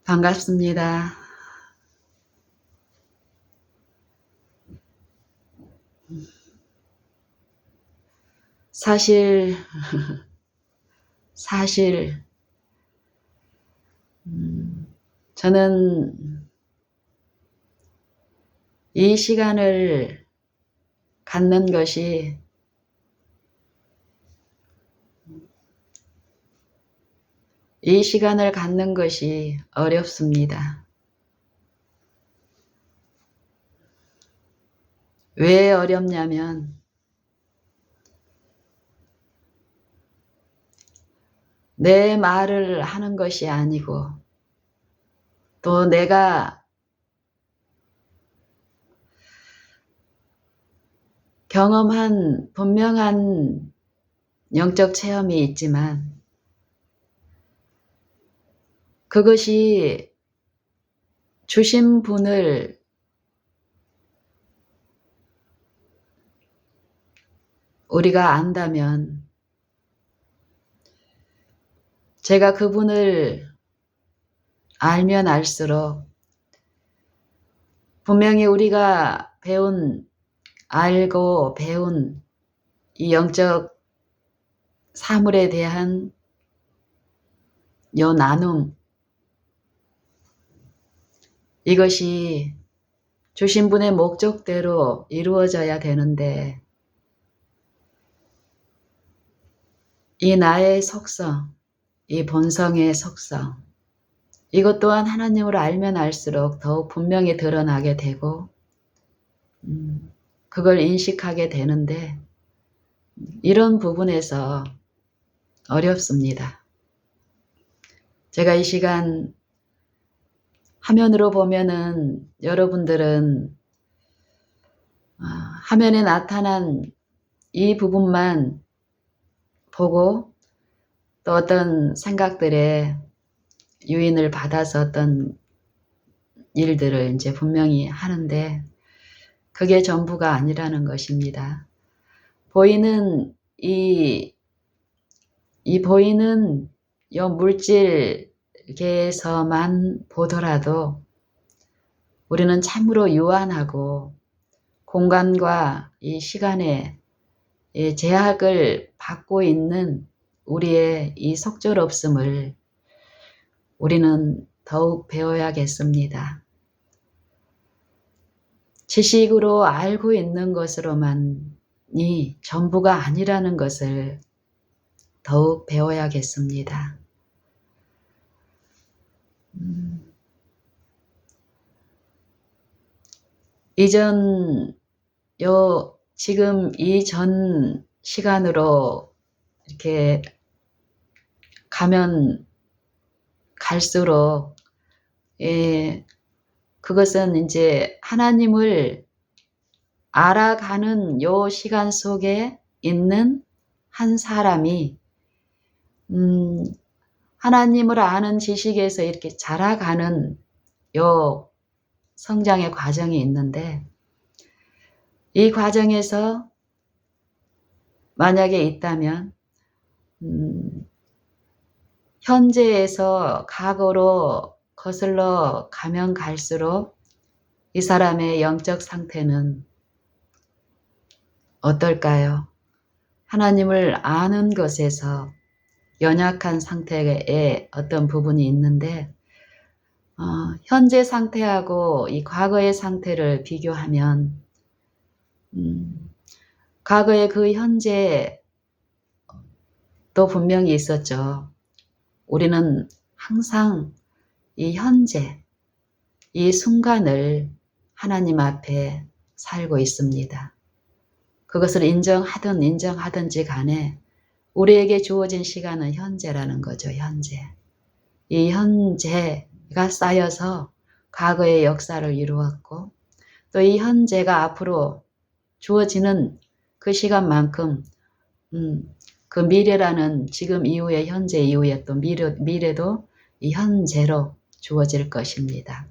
반갑습니다. 사실, 사실, 저는 이 시간을 갖는 것이 어렵습니다. 왜 어렵냐면, 내 말을 하는 것이 아니고, 또 내가 경험한 분명한 영적 체험이 있지만, 그것이 주신 분을 우리가 안다면, 제가 그분을 알면 알수록 분명히 우리가 알고 배운 이 영적 사물에 대한 요 나눔, 이것이 주신 분의 목적대로 이루어져야 되는데, 이 나의 속성, 이 본성의 속성, 이것 또한 하나님을 알면 알수록 더욱 분명히 드러나게 되고, 그걸 인식하게 되는데, 이런 부분에서 어렵습니다. 제가 이 시간 화면으로 보면은 여러분들은 화면에 나타난 이 부분만 보고 또 어떤 생각들에 유인을 받아서 어떤 일들을 이제 분명히 하는데, 그게 전부가 아니라는 것입니다. 보이는 보이는 요 물질계에서만 보더라도 우리는 참으로 유한하고 공간과 이 시간의 제약을 받고 있는 우리의 이 속절없음을 우리는 더욱 배워야겠습니다. 지식으로 알고 있는 것으로만이 전부가 아니라는 것을 더욱 배워야겠습니다. 지금 이전 시간으로 이렇게 가면 갈수록, 그것은 이제 하나님을 알아가는 요 시간 속에 있는 한 사람이, 하나님을 아는 지식에서 이렇게 자라가는 요 성장의 과정이 있는데, 이 과정에서 만약에 있다면 현재에서 과거로 거슬러 가면 갈수록 이 사람의 영적 상태는 어떨까요? 하나님을 아는 것에서 연약한 상태의 어떤 부분이 있는데, 현재 상태하고 이 과거의 상태를 비교하면, 과거의 그 현재도 분명히 있었죠. 우리는 항상 이 현재, 이 순간을 하나님 앞에 살고 있습니다. 그것을 인정하든 인정하든지 간에 우리에게 주어진 시간은 현재라는 거죠. 현재. 이 현재가 쌓여서 과거의 역사를 이루었고, 또 이 현재가 앞으로 주어지는 그 시간만큼 그 미래라는 지금 이후에, 현재 이후에 또 미래도 이 현재로 주어질 것입니다.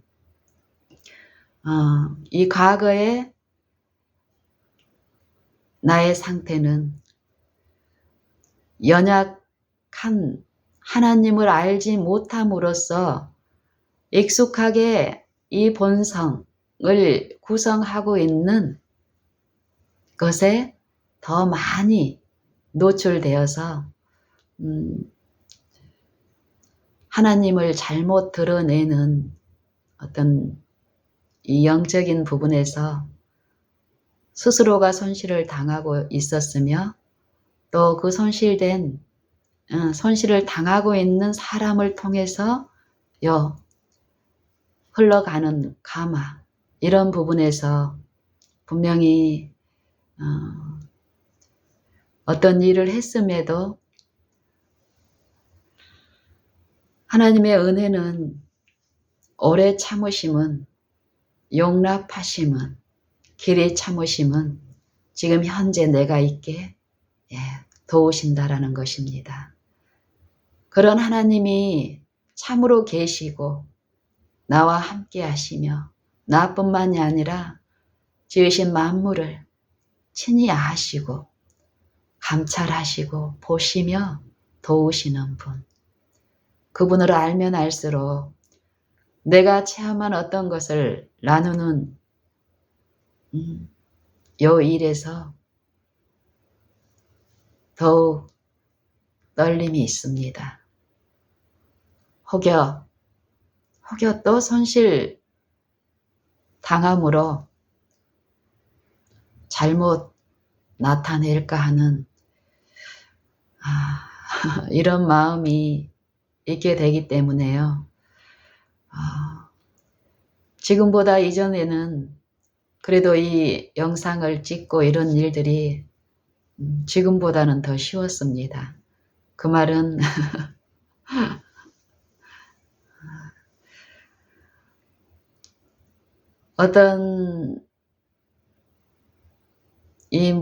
이 과거의 나의 상태는 연약한 하나님을 알지 못함으로써 익숙하게 이 본성을 구성하고 있는 것에 더 많이 노출되어서 하나님을 잘못 드러내는 어떤 이 영적인 부분에서 스스로가 손실을 당하고 있었으며 또 그 손실을 당하고 있는 사람을 통해서 흘러가는 가마 이런 부분에서 분명히 어떤 일을 했음에도 하나님의 은혜는 오래 참으심은 용납하심은 길이 참으심은 지금 현재 내가 있게 도우신다라는 것입니다. 그런 하나님이 참으로 계시고 나와 함께 하시며 나뿐만이 아니라 지으신 만물을 친히 아시고 감찰하시고 보시며 도우시는 분. 그분을 알면 알수록 내가 체험한 어떤 것을 나누는 요 일에서 더욱 떨림이 있습니다. 혹여 또 손실 당함으로 잘못 나타낼까 하는 이런 마음이 있게 되기 때문에요. 지금보다 이전에는 그래도 이 영상을 찍고 이런 일들이 지금보다는 더 쉬웠습니다. 그 말은 어떤 이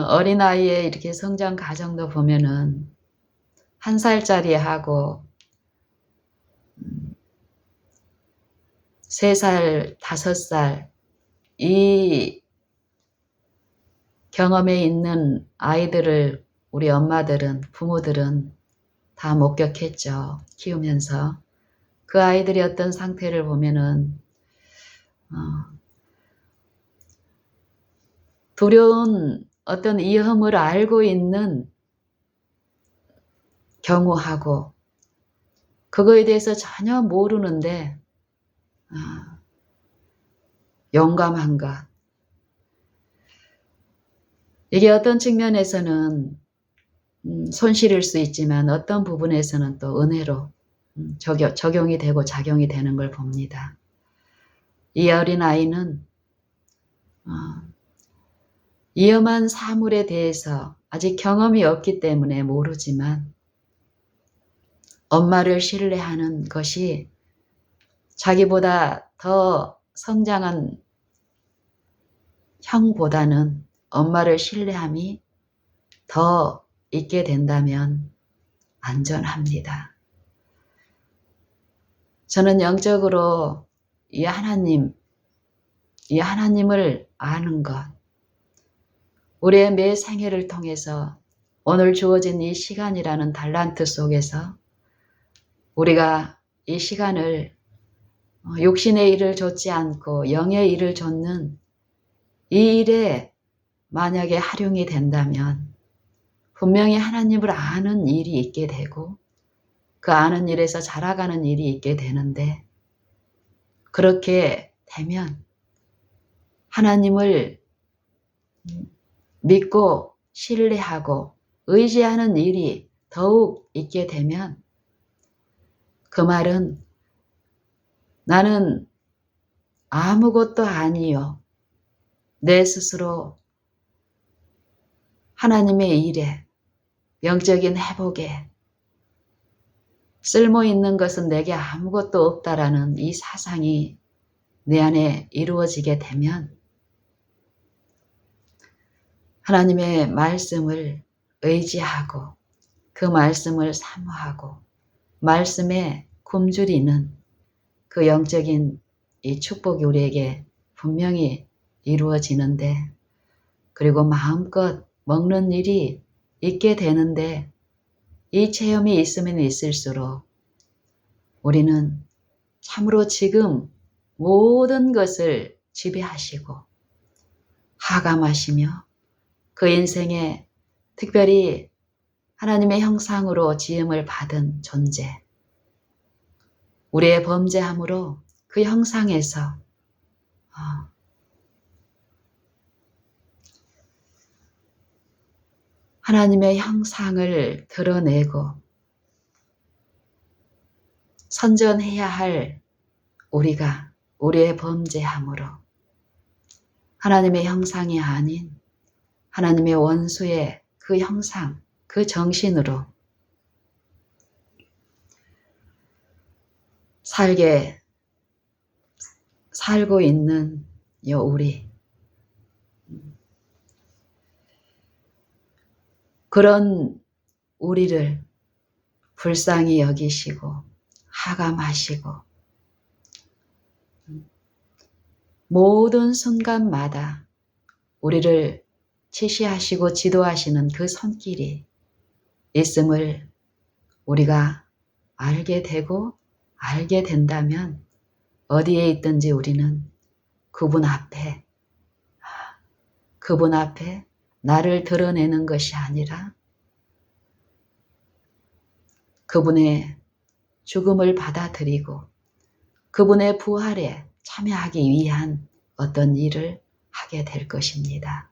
어린아이의 이렇게 성장 과정도 보면은 1살짜리 하고 3살, 5살 이 경험에 있는 아이들을 우리 엄마들은 부모들은 다 목격했죠. 키우면서 그 아이들이 어떤 상태를 보면은 두려운 어떤 위험을 알고 있는 경우하고 그거에 대해서 전혀 모르는데 용감한 것. 이게 어떤 측면에서는 손실일 수 있지만 어떤 부분에서는 또 은혜로 적용이 되고 작용이 되는 걸 봅니다. 이 어린아이는 위험한 사물에 대해서 아직 경험이 없기 때문에 모르지만 엄마를 신뢰하는 것이 자기보다 더 성장한 형보다는 엄마를 신뢰함이 더 있게 된다면 안전합니다. 저는 영적으로 이 하나님을 아는 것, 우리의 매 생애를 통해서 오늘 주어진 이 시간이라는 달란트 속에서 우리가 이 시간을 육신의 일을 좇지 않고 영의 일을 좇는 이 일에 만약에 활용이 된다면 분명히 하나님을 아는 일이 있게 되고 그 아는 일에서 자라가는 일이 있게 되는데 그렇게 되면 하나님을 믿고 신뢰하고 의지하는 일이 더욱 있게 되면 그 말은 나는 아무것도 아니요. 내 스스로 하나님의 일에 영적인 회복에 쓸모있는 것은 내게 아무것도 없다라는 이 사상이 내 안에 이루어지게 되면 하나님의 말씀을 의지하고 그 말씀을 사모하고 말씀에 굶주리는 그 영적인 이 축복이 우리에게 분명히 이루어지는데 그리고 마음껏 먹는 일이 있게 되는데 이 체험이 있으면 있을수록 우리는 참으로 지금 모든 것을 지배하시고 하감하시며 그 인생에 특별히 하나님의 형상으로 지음을 받은 존재, 우리의 범죄함으로 그 형상에서 하나님의 형상을 드러내고 선전해야 할 우리가 우리의 범죄함으로 하나님의 형상이 아닌 하나님의 원수의 그 형상, 그 정신으로 살고 있는 우리, 그런 우리를 불쌍히 여기시고 하감하시고 모든 순간마다 우리를 지시하시고 지도하시는 그 손길이 있음을 우리가 알게 되고 알게 된다면 어디에 있든지 우리는 그분 앞에 나를 드러내는 것이 아니라 그분의 죽음을 받아들이고 그분의 부활에 참여하기 위한 어떤 일을 하게 될 것입니다.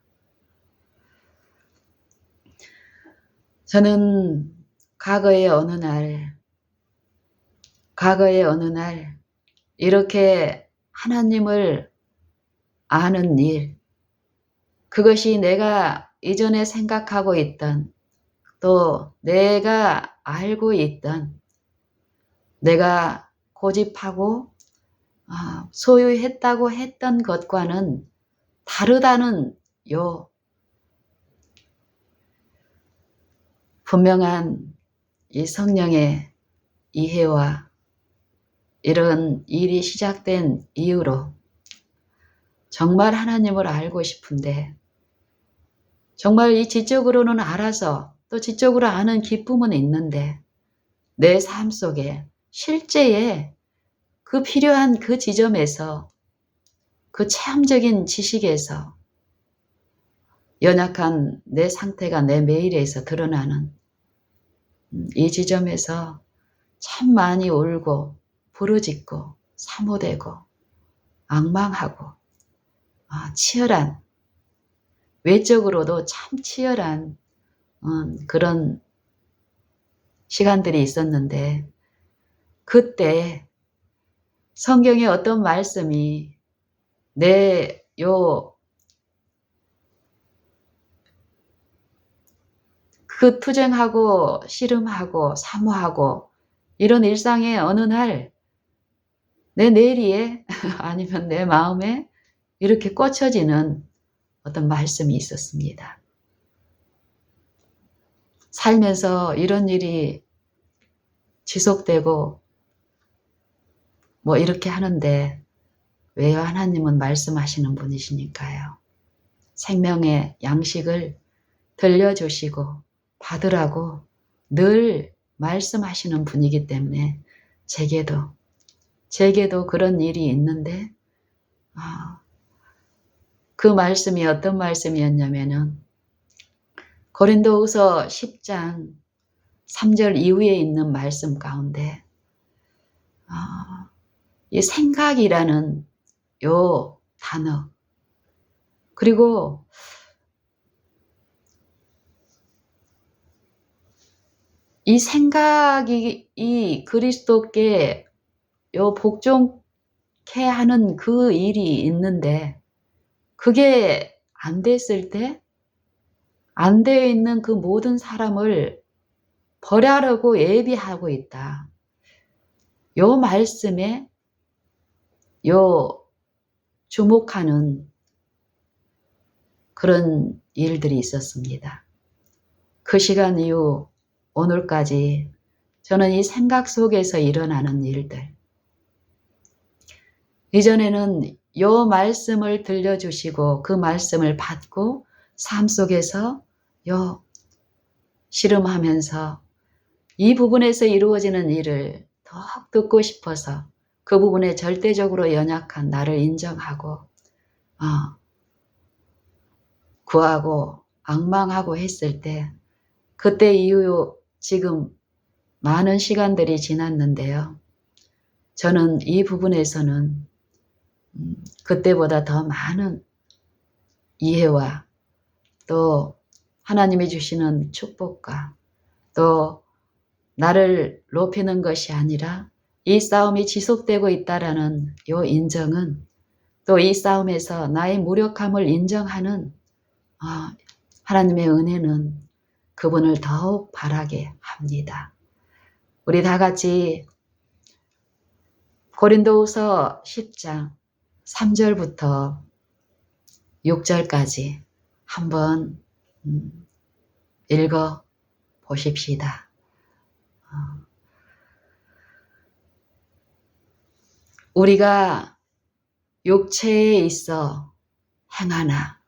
저는 과거의 어느 날 이렇게 하나님을 아는 일, 그것이 내가 이전에 생각하고 있던, 또 내가 알고 있던, 내가 고집하고 소유했다고 했던 것과는 다르다는 분명한 이 성령의 이해와 이런 일이 시작된 이후로 정말 하나님을 알고 싶은데, 정말 이 지적으로는 알아서 또 지적으로 아는 기쁨은 있는데 내 삶 속에 실제에 그 필요한 그 지점에서, 그 체험적인 지식에서 연약한 내 상태가 내 매일에서 드러나는 이 지점에서 참 많이 울고 부르짖고 사모되고 앙망하고 치열한, 외적으로도 참 치열한 그런 시간들이 있었는데, 그때 성경의 어떤 말씀이 내 그 투쟁하고 씨름하고 사모하고 이런 일상의 어느 날 내 뇌리에 아니면 내 마음에 이렇게 꽂혀지는 어떤 말씀이 있었습니다. 살면서 이런 일이 지속되고 이렇게 하는데 왜요? 하나님은 말씀하시는 분이시니까요. 생명의 양식을 들려주시고 받으라고 늘 말씀하시는 분이기 때문에 제게도 그런 일이 있는데 그 말씀이 어떤 말씀이었냐면은 고린도후서 10장 3절 이후에 있는 말씀 가운데 이 생각이라는 단어, 그리고 이 생각이 이 그리스도께 복종케 하는 그 일이 있는데, 그게 안 됐을 때 안 되어 있는 그 모든 사람을 벌하려고 예비하고 있다. 말씀에 주목하는 그런 일들이 있었습니다. 그 시간 이후 오늘까지 저는 이 생각 속에서 일어나는 일들, 이전에는 말씀을 들려주시고 그 말씀을 받고 삶 속에서 씨름하면서 이 부분에서 이루어지는 일을 더욱 듣고 싶어서 그 부분에 절대적으로 연약한 나를 인정하고 구하고 앙망하고 했을 때 그때 이후 지금 많은 시간들이 지났는데요. 저는 이 부분에서는 그때보다 더 많은 이해와 또 하나님이 주시는 축복과 또 나를 높이는 것이 아니라 이 싸움이 지속되고 있다라는 이 인정은 또 이 싸움에서 나의 무력함을 인정하는 하나님의 은혜는 그분을 더욱 바라게 합니다. 우리 다 같이 고린도후서 10장 3절부터 6절까지 한번 읽어 보십시다. 우리가 육체에 있어 행하나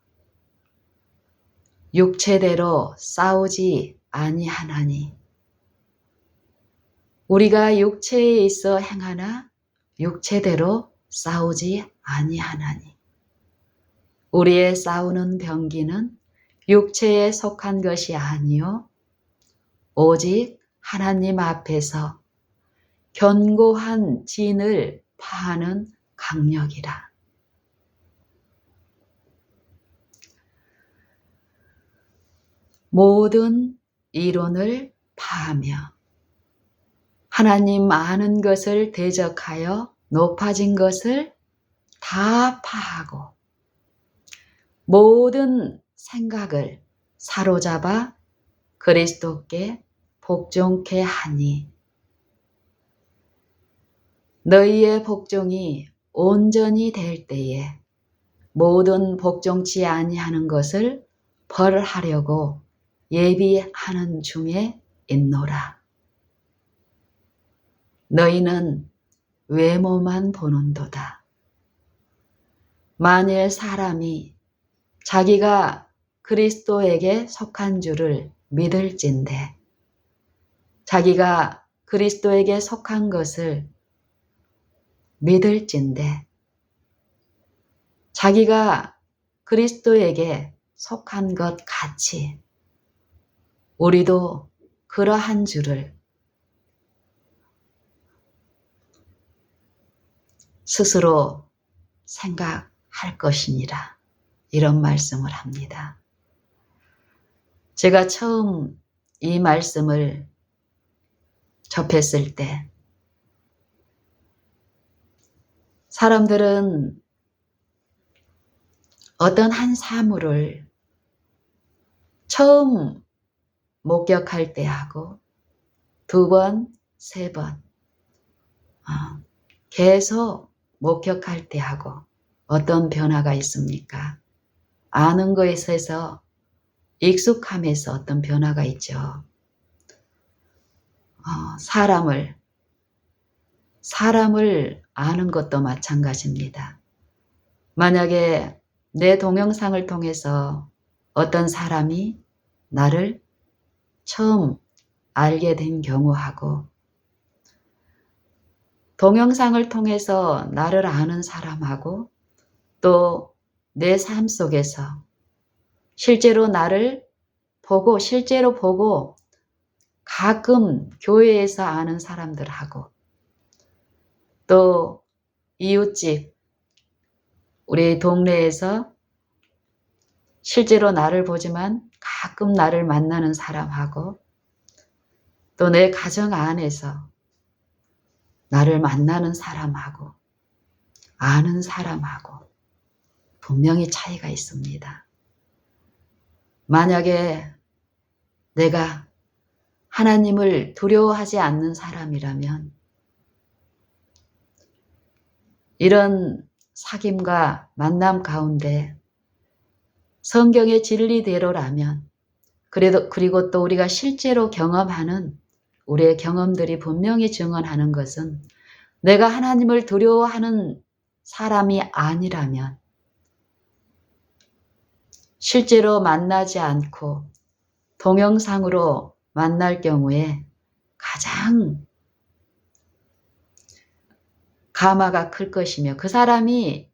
육체대로 싸우지 아니하나니 우리가 육체에 있어 행하나 육체대로 싸우지 아니하나니 우리의 싸우는 병기는 육체에 속한 것이 아니요 오직 하나님 앞에서 견고한 진을 파하는 강력이라. 모든 이론을 파하며 하나님 아는 것을 대적하여 높아진 것을 다 파하고 모든 생각을 사로잡아 그리스도께 복종케 하니 너희의 복종이 온전히 될 때에 모든 복종치 아니하는 것을 벌하려고 예비하는 중에 있노라. 너희는 외모만 보는도다. 만일 사람이 자기가 그리스도에게 속한 줄을 믿을진대 자기가 그리스도에게 속한 것을 믿을진대 자기가 그리스도에게 속한 것 같이 우리도 그러한 줄을 스스로 생각할 것이니라. 이런 말씀을 합니다. 제가 처음 이 말씀을 접했을 때 사람들은 어떤 한 사물을 처음 목격할 때 하고 두 번, 세 번 계속 목격할 때 하고 어떤 변화가 있습니까? 아는 것에 있어서 익숙함에서 어떤 변화가 있죠. 사람을 아는 것도 마찬가지입니다. 만약에 내 동영상을 통해서 어떤 사람이 나를 처음 알게 된 경우하고 동영상을 통해서 나를 아는 사람하고 또 내 삶 속에서 실제로 나를 보고 실제로 보고 가끔 교회에서 아는 사람들하고 또 이웃집 우리 동네에서 실제로 나를 보지만 가끔 나를 만나는 사람하고 또 내 가정 안에서 나를 만나는 사람하고 아는 사람하고 분명히 차이가 있습니다. 만약에 내가 하나님을 두려워하지 않는 사람이라면 이런 사귐과 만남 가운데 성경의 진리대로라면 그리고 또 우리가 실제로 경험하는 우리의 경험들이 분명히 증언하는 것은 내가 하나님을 두려워하는 사람이 아니라면 실제로 만나지 않고 동영상으로 만날 경우에 가장 가마가 클 것이며 그 사람이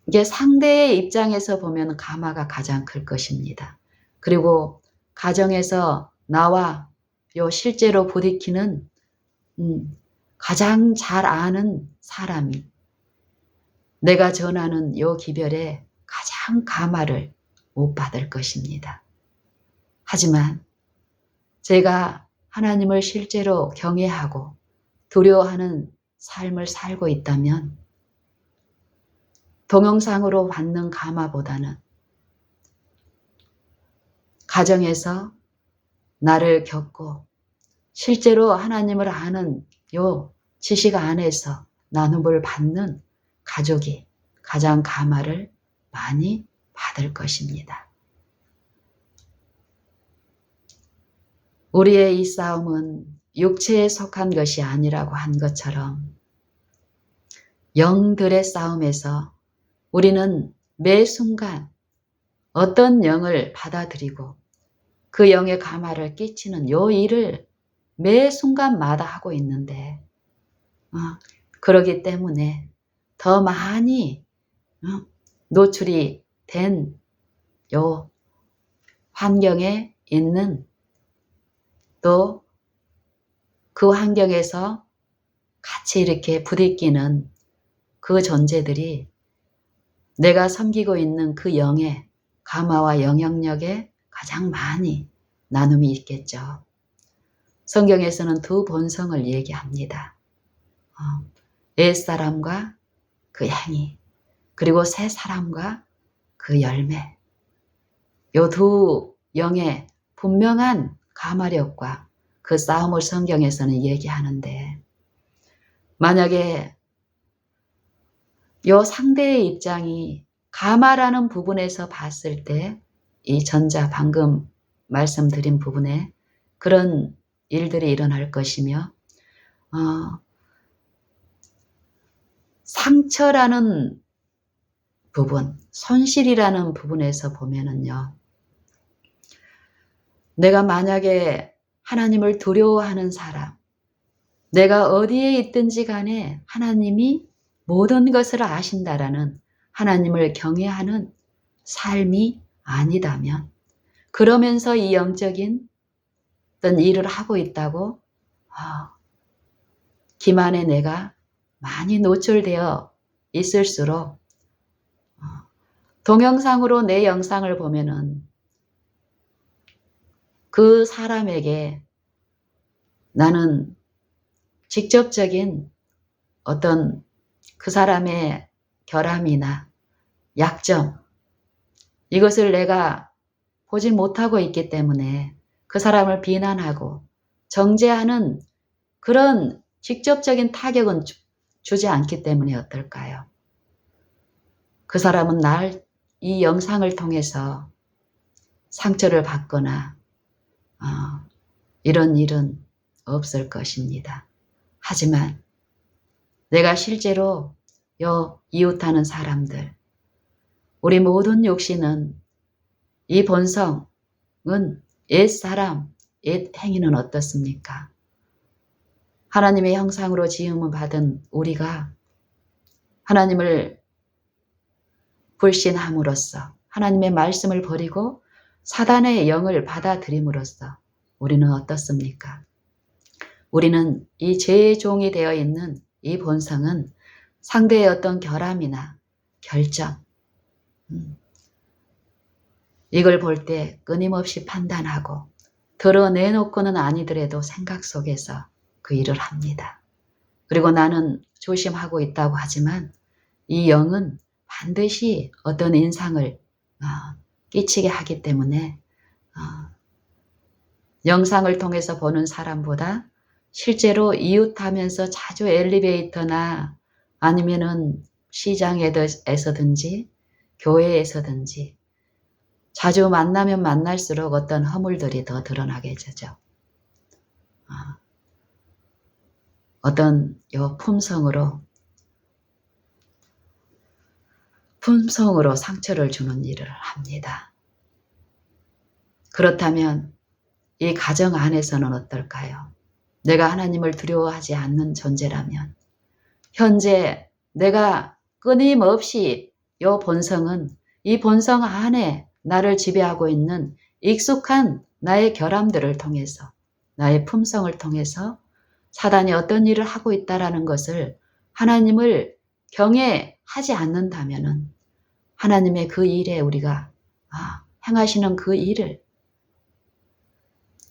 이게 상대의 입장에서 보면 가마가 가장 클 것입니다. 그리고 가정에서 나와 요 실제로 부딪히는 가장 잘 아는 사람이 내가 전하는 요 기별에 가장 가마를 못 받을 것입니다. 하지만 제가 하나님을 실제로 경외하고 두려워하는 삶을 살고 있다면 동영상으로 받는 가마보다는 가정에서 나를 겪고 실제로 하나님을 아는 요 지식 안에서 나눔을 받는 가족이 가장 가마를 많이 받을 것입니다. 우리의 이 싸움은 육체에 속한 것이 아니라고 한 것처럼 영들의 싸움에서 우리는 매 순간 어떤 영을 받아들이고 그 영의 가마를 끼치는 요 일을 매 순간마다 하고 있는데 그러기 때문에 더 많이 노출이 된 요 환경에 있는 또 그 환경에서 같이 이렇게 부딪히는 그 존재들이 내가 섬기고 있는 그 영의 가마와 영향력에 가장 많이 나눔이 있겠죠. 성경에서는 두 본성을 얘기합니다. 옛사람과 그 행위, 그리고 새 사람과 그 열매. 요 두 영의 분명한 가마력과 그 싸움을 성경에서는 얘기하는데 만약에 요 상대의 입장이 가마라는 부분에서 봤을 때 이 전자 방금 말씀드린 부분에 그런 일들이 일어날 것이며 상처라는 부분, 손실이라는 부분에서 보면은요. 내가 만약에 하나님을 두려워하는 사람, 내가 어디에 있든지 간에 하나님이 모든 것을 아신다라는 하나님을 경외하는 삶이 아니다면 그러면서 이 영적인 어떤 일을 하고 있다고 기만에 내가 많이 노출되어 있을수록 동영상으로 내 영상을 보면은 그 사람에게 나는 직접적인 어떤 그 사람의 결함이나 약점 이것을 내가 보지 못하고 있기 때문에 그 사람을 비난하고 정죄하는 그런 직접적인 타격은 주지 않기 때문에 어떨까요? 그 사람은 이 영상을 통해서 상처를 받거나 이런 일은 없을 것입니다. 하지만 내가 실제로 이웃하는 사람들, 우리 모든 욕심은 이 본성은 옛사람, 옛 행위는 어떻습니까? 하나님의 형상으로 지음을 받은 우리가 하나님을 불신함으로써 하나님의 말씀을 버리고 사단의 영을 받아들임으로써 우리는 어떻습니까? 우리는 이 죄의 종이 되어 있는 이 본성은 상대의 어떤 결함이나 결정 이걸 볼 때 끊임없이 판단하고 드러내놓고는 아니더라도 생각 속에서 그 일을 합니다. 그리고 나는 조심하고 있다고 하지만 이 영은 반드시 어떤 인상을 끼치게 하기 때문에 영상을 통해서 보는 사람보다 실제로 이웃하면서 자주 엘리베이터나 아니면은 시장에서든지 교회에서든지 자주 만나면 만날수록 어떤 허물들이 더 드러나게 되죠. 어떤 품성으로 상처를 주는 일을 합니다. 그렇다면 이 가정 안에서는 어떨까요? 내가 하나님을 두려워하지 않는 존재라면 현재 내가 끊임없이 이 본성 안에 나를 지배하고 있는 익숙한 나의 결함들을 통해서 나의 품성을 통해서 사단이 어떤 일을 하고 있다라는 것을 하나님을 경외하지 않는다면은 하나님의 그 일에 우리가 행하시는 그 일을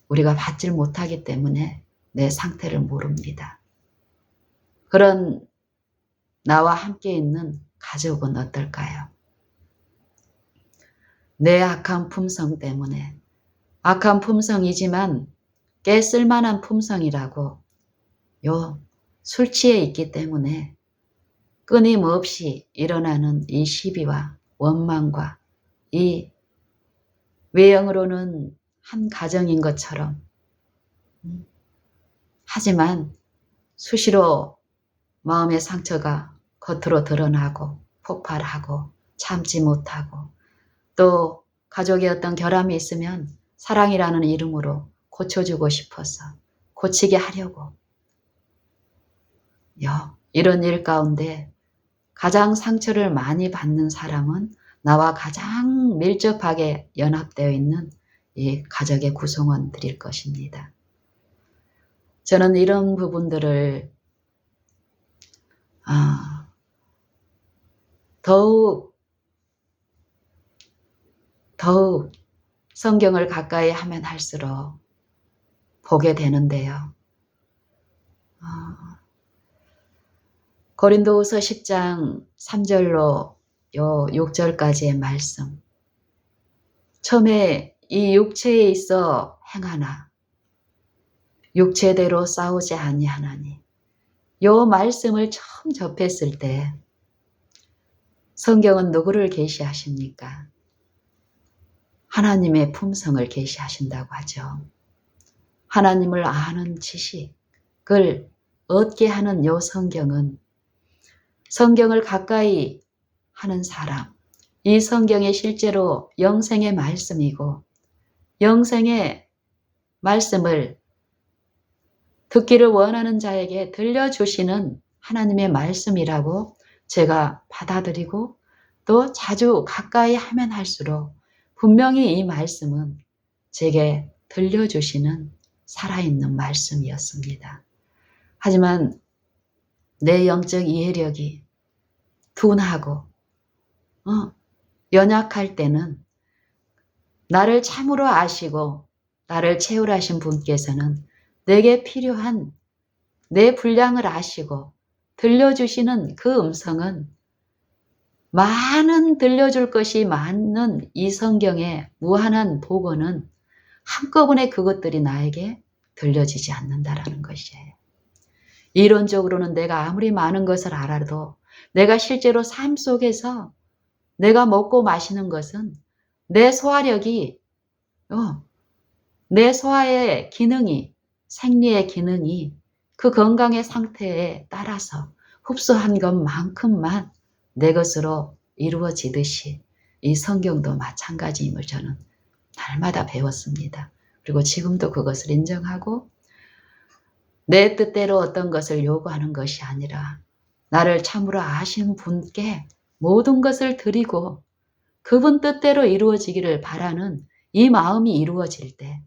우리가 받질 못하기 때문에 내 상태를 모릅니다. 그런 나와 함께 있는 가족은 어떨까요? 내 악한 품성 때문에 악한 품성이지만 꽤 쓸만한 품성이라고 술 취해 있기 때문에 끊임없이 일어나는 이 시비와 원망과 이 외형으로는 한 가정인 것처럼 하지만 수시로 마음의 상처가 겉으로 드러나고 폭발하고 참지 못하고 또 가족의 어떤 결함이 있으면 사랑이라는 이름으로 고쳐주고 싶어서 고치게 하려고 이런 일 가운데 가장 상처를 많이 받는 사람은 나와 가장 밀접하게 연합되어 있는 이 가족의 구성원들일 것입니다. 저는 이런 부분들을 더욱 성경을 가까이 하면 할수록 보게 되는데요. 고린도후서 10장 3절로 6절까지의 말씀. 처음에 이 육체에 있어 행하나 육체대로 싸우지 아니하나니 요 말씀을 처음 접했을 때 성경은 누구를 계시하십니까? 하나님의 품성을 계시하신다고 하죠. 하나님을 아는 지식을 얻게 하는 요 성경은 성경을 가까이 하는 사람, 이 성경이 실제로 영생의 말씀이고 영생의 말씀을 듣기를 원하는 자에게 들려주시는 하나님의 말씀이라고 제가 받아들이고 또 자주 가까이 하면 할수록 분명히 이 말씀은 제게 들려주시는 살아있는 말씀이었습니다. 하지만 내 영적 이해력이 둔하고 연약할 때는 나를 참으로 아시고 나를 채우라신 분께서는 내게 필요한 내 분량을 아시고 들려주시는 그 음성은 많은 들려줄 것이 많은 이 성경의 무한한 복원은 한꺼번에 그것들이 나에게 들려지지 않는다라는 것이에요. 이론적으로는 내가 아무리 많은 것을 알아도 내가 실제로 삶 속에서 내가 먹고 마시는 것은 내 소화력이 내 소화의 기능이 생리의 기능이 그 건강의 상태에 따라서 흡수한 것만큼만 내 것으로 이루어지듯이 이 성경도 마찬가지임을 저는 날마다 배웠습니다. 그리고 지금도 그것을 인정하고 내 뜻대로 어떤 것을 요구하는 것이 아니라 나를 참으로 아신 분께 모든 것을 드리고 그분 뜻대로 이루어지기를 바라는 이 마음이 이루어질 때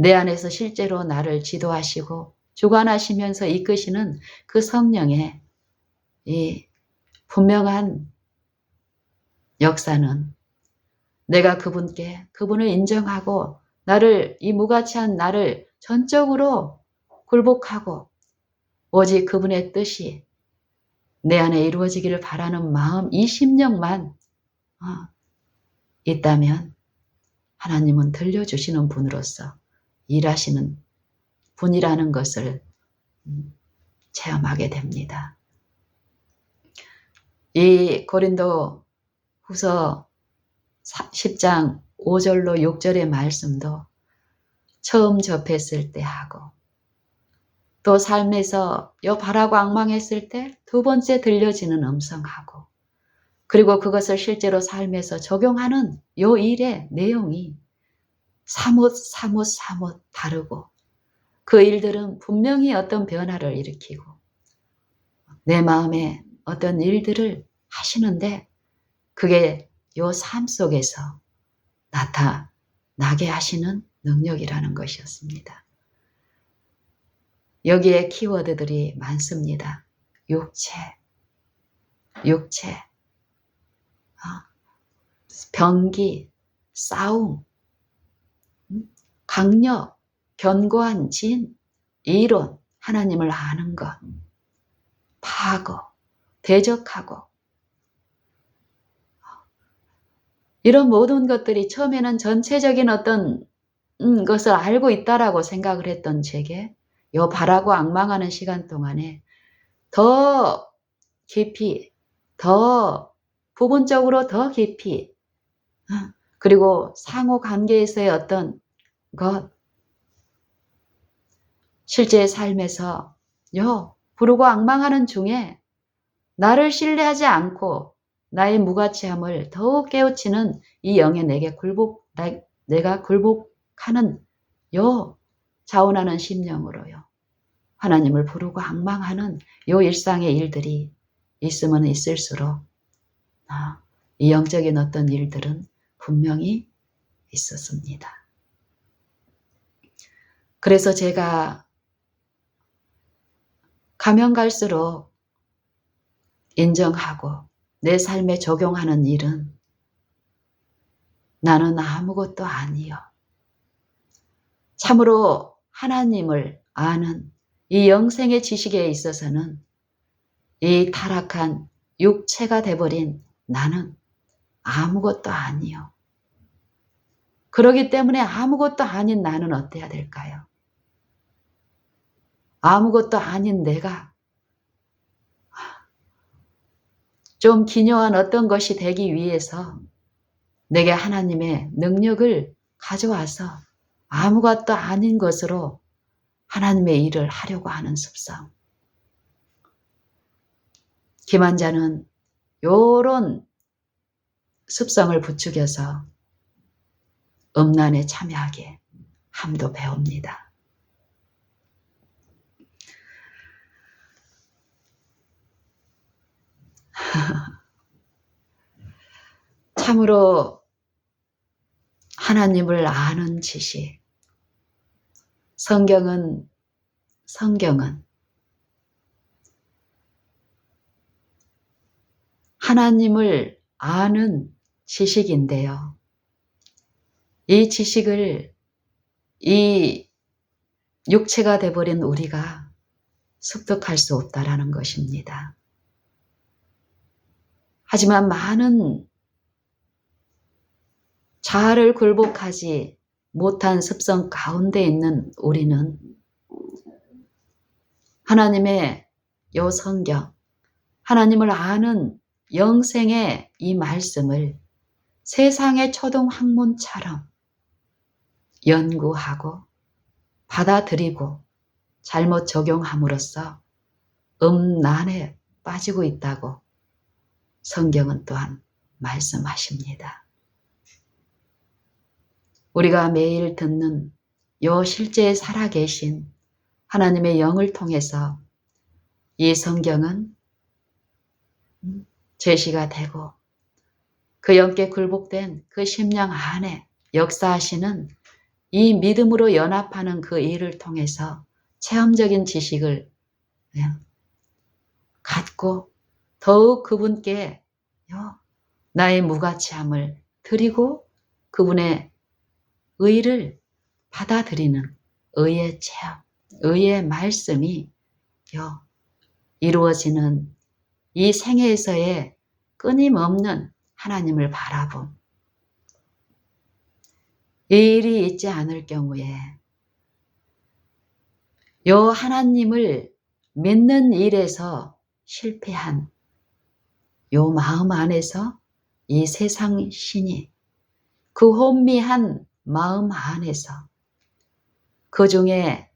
내 안에서 실제로 나를 지도하시고 주관하시면서 이끄시는 그 성령의 이 분명한 역사는 내가 그분을 인정하고 이 무가치한 나를 전적으로 굴복하고 오직 그분의 뜻이 내 안에 이루어지기를 바라는 마음, 이 심령만 있다면 하나님은 들려주시는 분으로서 일하시는 분이라는 것을 체험하게 됩니다. 이 고린도 후서 10장 5절로 6절의 말씀도 처음 접했을 때 하고 또 삶에서 바라고 앙망했을 때 두 번째 들려지는 음성하고 그리고 그것을 실제로 삶에서 적용하는 요 일의 내용이 사뭇 다르고 그 일들은 분명히 어떤 변화를 일으키고 내 마음에 어떤 일들을 하시는데 그게 요 삶 속에서 나타나게 하시는 능력이라는 것이었습니다. 여기에 키워드들이 많습니다. 육체, 병기, 싸움, 강력, 견고한 진, 이론, 하나님을 아는 것, 파고, 대적하고 이런 모든 것들이 처음에는 전체적인 어떤 것을 알고 있다라고 생각을 했던 제게 요 바라고 앙망하는 시간 동안에 더 깊이, 더 부분적으로 더 깊이 그리고 상호 관계에서의 어떤 것 실제 삶에서 부르고 앙망하는 중에 나를 신뢰하지 않고 나의 무가치함을 더욱 깨우치는 이 영에 내가 굴복하는 자원하는 심령으로요. 하나님을 부르고 앙망하는 일상의 일들이 있으면 있을수록 이 영적인 어떤 일들은 분명히 있었습니다. 그래서 제가 가면 갈수록 인정하고 내 삶에 적용하는 일은 나는 아무것도 아니요. 참으로 하나님을 아는 이 영생의 지식에 있어서는 이 타락한 육체가 돼버린 나는 아무것도 아니요. 그러기 때문에 아무것도 아닌 나는 어때야 될까요? 아무것도 아닌 내가 좀 기묘한 어떤 것이 되기 위해서 내게 하나님의 능력을 가져와서 아무것도 아닌 것으로 하나님의 일을 하려고 하는 습성. 기만자는 요런 습성을 부추겨서 음란에 참여하게 함도 배웁니다. 참으로 하나님을 아는 지식. 성경은 하나님을 아는 지식인데요. 이 지식을 이 육체가 돼버린 우리가 습득할 수 없다라는 것입니다. 하지만 많은 자아를 굴복하지 못한 습성 가운데 있는 우리는 하나님의 요 성경, 하나님을 아는 영생의 이 말씀을 세상의 초등 학문처럼 연구하고 받아들이고 잘못 적용함으로써 음란에 빠지고 있다고 성경은 또한 말씀하십니다. 우리가 매일 듣는 요 실제 살아계신 하나님의 영을 통해서 이 성경은 제시가 되고 그 영께 굴복된 그 심령 안에 역사하시는 이 믿음으로 연합하는 그 일을 통해서 체험적인 지식을 갖고 더욱 그분께 나의 무가치함을 드리고 그분의 의를 받아들이는 의의 체험, 의의 말씀이 이루어지는 이 생애에서의 끊임없는 하나님을 바라봄. 이 일이 있지 않을 경우에 하나님을 믿는 일에서 실패한 마음 안에서 이 세상 신이 그 혼미한 마음 안에서 그 중에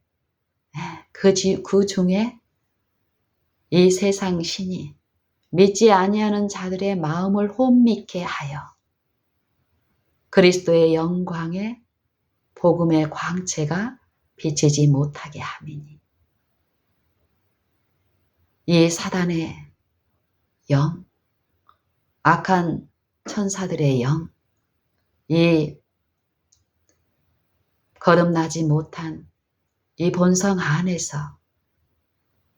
이 세상 신이 믿지 아니하는 자들의 마음을 혼미케 하여 그리스도의 영광의 복음의 광채가 비치지 못하게 함이니 이 사단의 영, 악한 천사들의 영, 이 거듭나지 못한 이 본성 안에서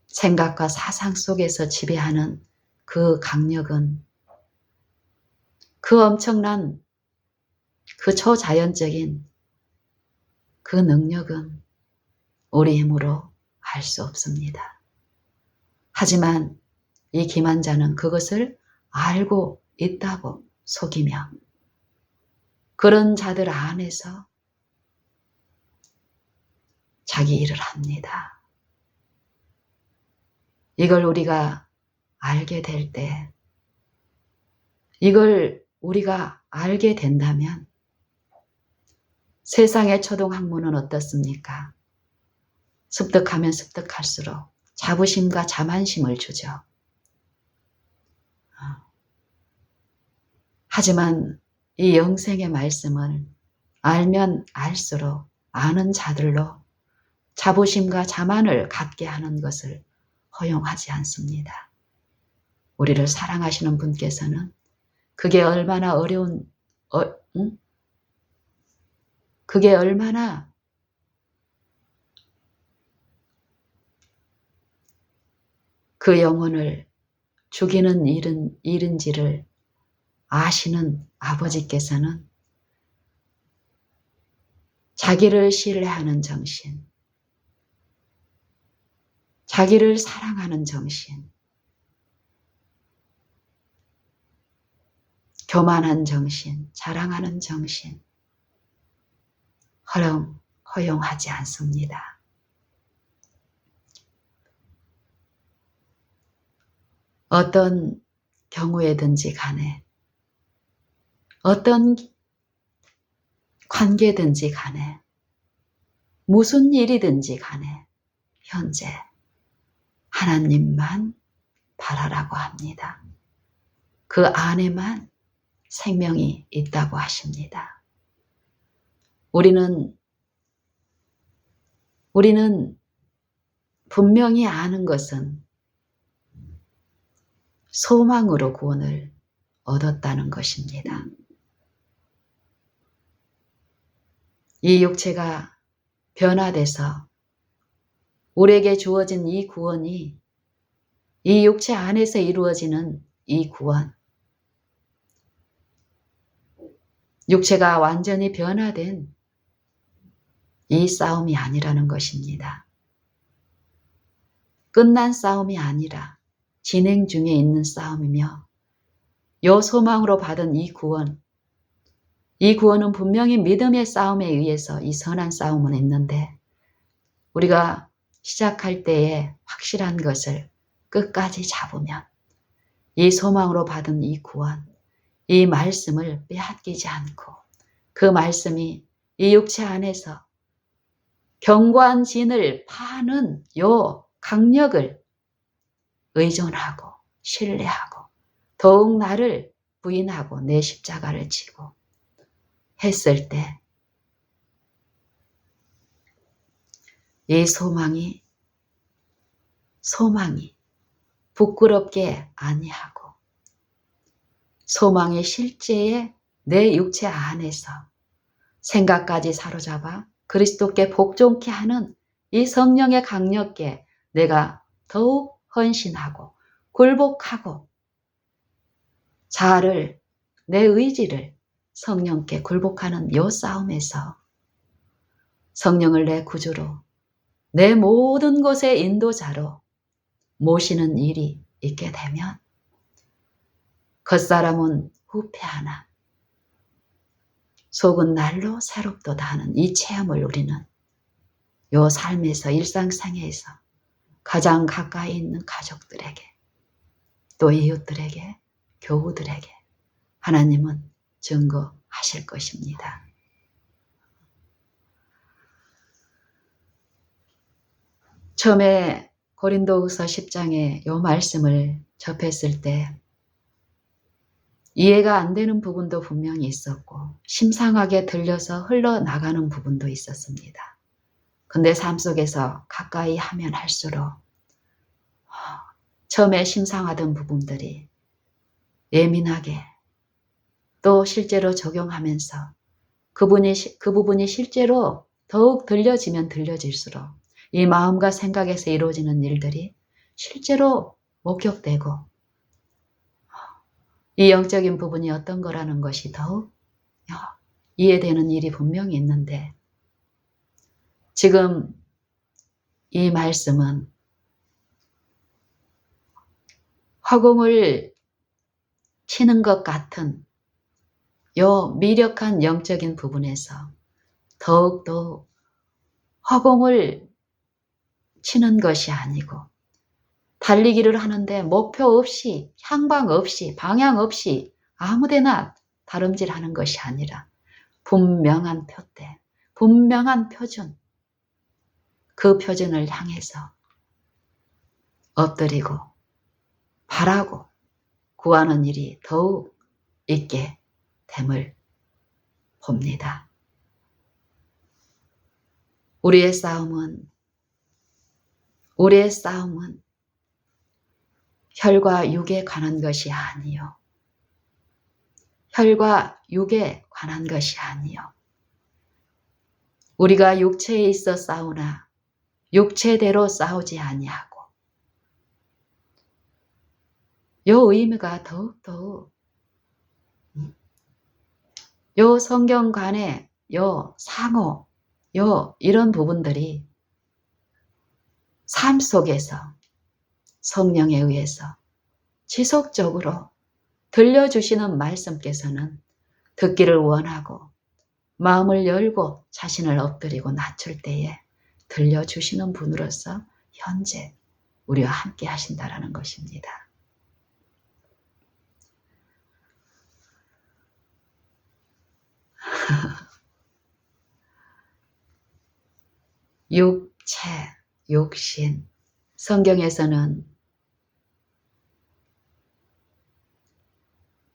생각과 사상 속에서 지배하는 그 강력은, 그 엄청난 그 초자연적인 그 능력은 우리 힘으로 알 수 없습니다. 하지만 이 기만자는 그것을 알고 있다고 속이며 그런 자들 안에서 자기 일을 합니다. 이걸 우리가 알게 될 때, 이걸 우리가 알게 된다면 세상의 초등학문은 어떻습니까? 습득하면 습득할수록 자부심과 자만심을 주죠. 하지만 이 영생의 말씀을 알면 알수록 아는 자들로 자부심과 자만을 갖게 하는 것을 허용하지 않습니다. 우리를 사랑하시는 분께서는 그게 얼마나 어려운, 그게 얼마나 그 영혼을 죽이는 일인지를 아시는 아버지께서는 자기를 신뢰하는 정신, 자기를 사랑하는 정신, 교만한 정신, 자랑하는 정신, 허용하지 않습니다. 어떤 경우에든지 간에, 어떤 관계든지 간에, 무슨 일이든지 간에 현재 하나님만 바라라고 합니다. 그 안에만 생명이 있다고 하십니다. 우리는 분명히 아는 것은 소망으로 구원을 얻었다는 것입니다. 이 육체가 변화돼서 우리에게 주어진 이 구원이, 이 육체 안에서 이루어지는 이 구원, 육체가 완전히 변화된 이 싸움이 아니라는 것입니다. 끝난 싸움이 아니라 진행 중에 있는 싸움이며, 요 소망으로 받은 이 구원은 분명히 믿음의 싸움에 의해서 이 선한 싸움은 있는데, 우리가 시작할 때에 확실한 것을 끝까지 잡으면 이 소망으로 받은 이 구원, 이 말씀을 빼앗기지 않고 그 말씀이 이 육체 안에서 견고한 진을 파는 요 강력을 의존하고 신뢰하고 더욱 나를 부인하고 내 십자가를 지고 했을 때 이 소망이 부끄럽게 아니하고 소망이 실제의 내 육체 안에서 생각까지 사로잡아 그리스도께 복종케 하는 이 성령의 강력에 내가 더욱 헌신하고 굴복하고 자아를, 내 의지를 성령께 굴복하는 이 싸움에서 성령을 내 구주로, 내 모든 것의 인도자로 모시는 일이 있게 되면 겉사람은 후패하나 속은 날로 새롭도다 하는 이 체험을 우리는 요 삶에서, 일상생활에서 가장 가까이 있는 가족들에게, 또 이웃들에게, 교우들에게 하나님은 증거하실 것입니다. 처음에 고린도후서 10장에 요 말씀을 접했을 때 이해가 안 되는 부분도 분명히 있었고 심상하게 들려서 흘러나가는 부분도 있었습니다. 근데 삶 속에서 가까이 하면 할수록 처음에 심상하던 부분들이 예민하게 또 실제로 적용하면서 그 부분이 실제로 더욱 들려지면 들려질수록 이 마음과 생각에서 이루어지는 일들이 실제로 목격되고 이 영적인 부분이 어떤 거라는 것이 더욱 이해되는 일이 분명히 있는데 지금 이 말씀은 허공을 치는 것 같은 요 미력한 영적인 부분에서 더욱더 허공을 치는 것이 아니고 달리기를 하는데 목표 없이 향방 없이 방향 없이 아무데나 다름질하는 것이 아니라 분명한 표대, 분명한 표준, 그 표준을 향해서 엎드리고 바라고 구하는 일이 더욱 있게 됨을 봅니다. 우리의 싸움은 혈과 육에 관한 것이 아니요. 혈과 육에 관한 것이 아니요. 우리가 육체에 있어 싸우나 육체대로 싸우지 아니하고 요 의미가 더욱더욱 요 성경관의 요 상호 요 이런 부분들이 삶 속에서 성령에 의해서 지속적으로 들려주시는 말씀께서는 듣기를 원하고 마음을 열고 자신을 엎드리고 낮출 때에 들려주시는 분으로서 현재 우리와 함께 하신다라는 것입니다. 육체, 육신, 성경에서는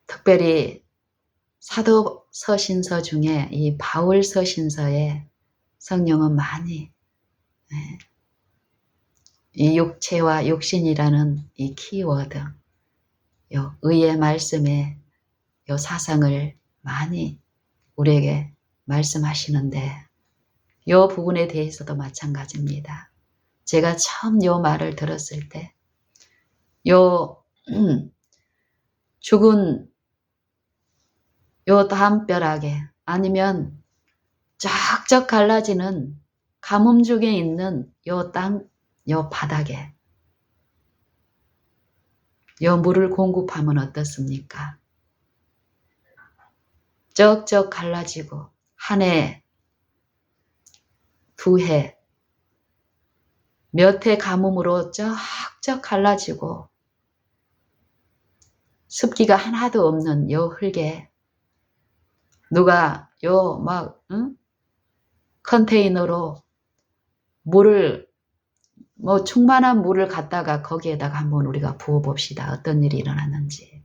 특별히 사도 서신서 중에 이 바울 서신서에 성령은 많이 이 육체와 육신이라는 이 키워드, 요 의의 말씀에 요 사상을 많이 우리에게 말씀하시는데 요 부분에 대해서도 마찬가지입니다. 제가 처음 요 말을 들었을 때 요 죽은 요 담벼락에 아니면 쫙쫙 갈라지는 가뭄 중에 있는 요 땅, 요 바닥에 요 물을 공급하면 어떻습니까? 쩍쩍 갈라지고 한 해, 두 해, 몇 해 가뭄으로 쩍쩍 갈라지고 습기가 하나도 없는 요 흙에 누가 요 막 컨테이너로 물을 충만한 물을 갖다가 거기에다가 한번 우리가 부어봅시다. 어떤 일이 일어났는지.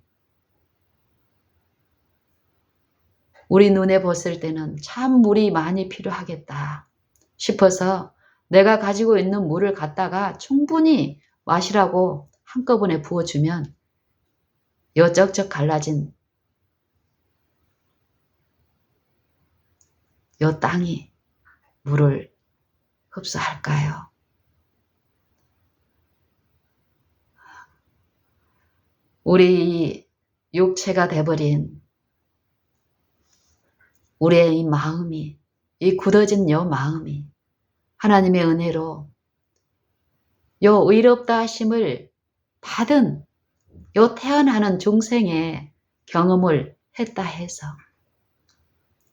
우리 눈에 봤을 때는 참 물이 많이 필요하겠다 싶어서 내가 가지고 있는 물을 갖다가 충분히 마시라고 한꺼번에 부어주면 요 쩍쩍 갈라진 요 땅이 물을 흡수할까요? 우리 육체가 돼버린 우리의 이 마음이, 이 굳어진 요 마음이 하나님의 은혜로 요 의롭다 하심을 받은 요 태어나는 중생의 경험을 했다 해서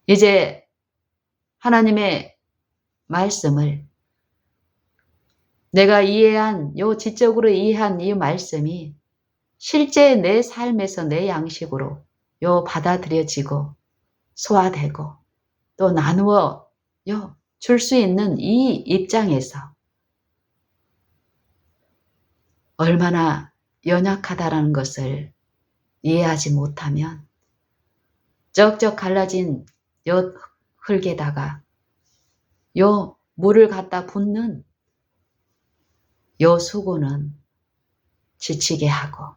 이제 하나님의 말씀을 내가 이해한 요 지적으로 이해한 이 말씀이 실제 내 삶에서 내 양식으로 요 받아들여지고 소화되고 또 나누어 줄 수 있는 이 입장에서 얼마나 연약하다라는 것을 이해하지 못하면 쩍쩍 갈라진 요 흙에다가 요 물을 갖다 붓는 요 수고는 지치게 하고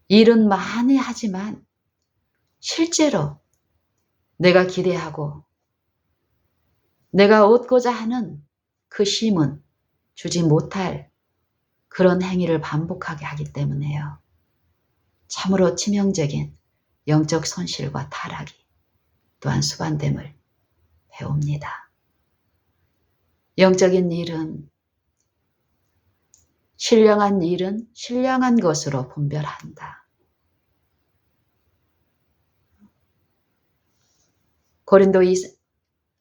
일은 많이 하지만 실제로 내가 기대하고 내가 얻고자 하는 그 쉼은 주지 못할 그런 행위를 반복하게 하기 때문에요. 참으로 치명적인 영적 손실과 타락이 또한 수반됨을 배웁니다. 영적인 일은 신령한 일은 신령한 것으로 분별한다. 고린도전서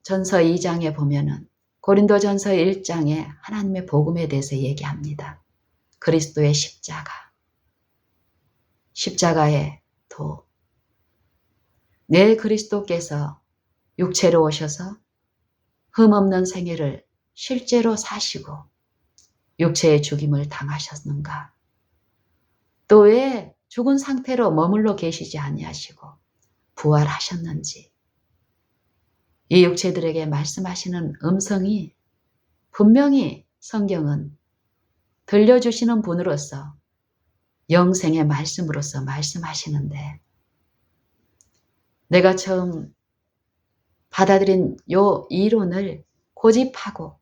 2장에 보면은 고린도전서 1장에 하나님의 복음에 대해서 얘기합니다. 그리스도의 십자가의 도. 내 그리스도께서 육체로 오셔서 흠없는 생애를 실제로 사시고 육체의 죽임을 당하셨는가? 또 왜 죽은 상태로 머물러 계시지 아니하시고 부활하셨는지 이 육체들에게 말씀하시는 음성이 분명히 성경은 들려주시는 분으로서 영생의 말씀으로서 말씀하시는데 내가 처음 받아들인 요 이론을 고집하고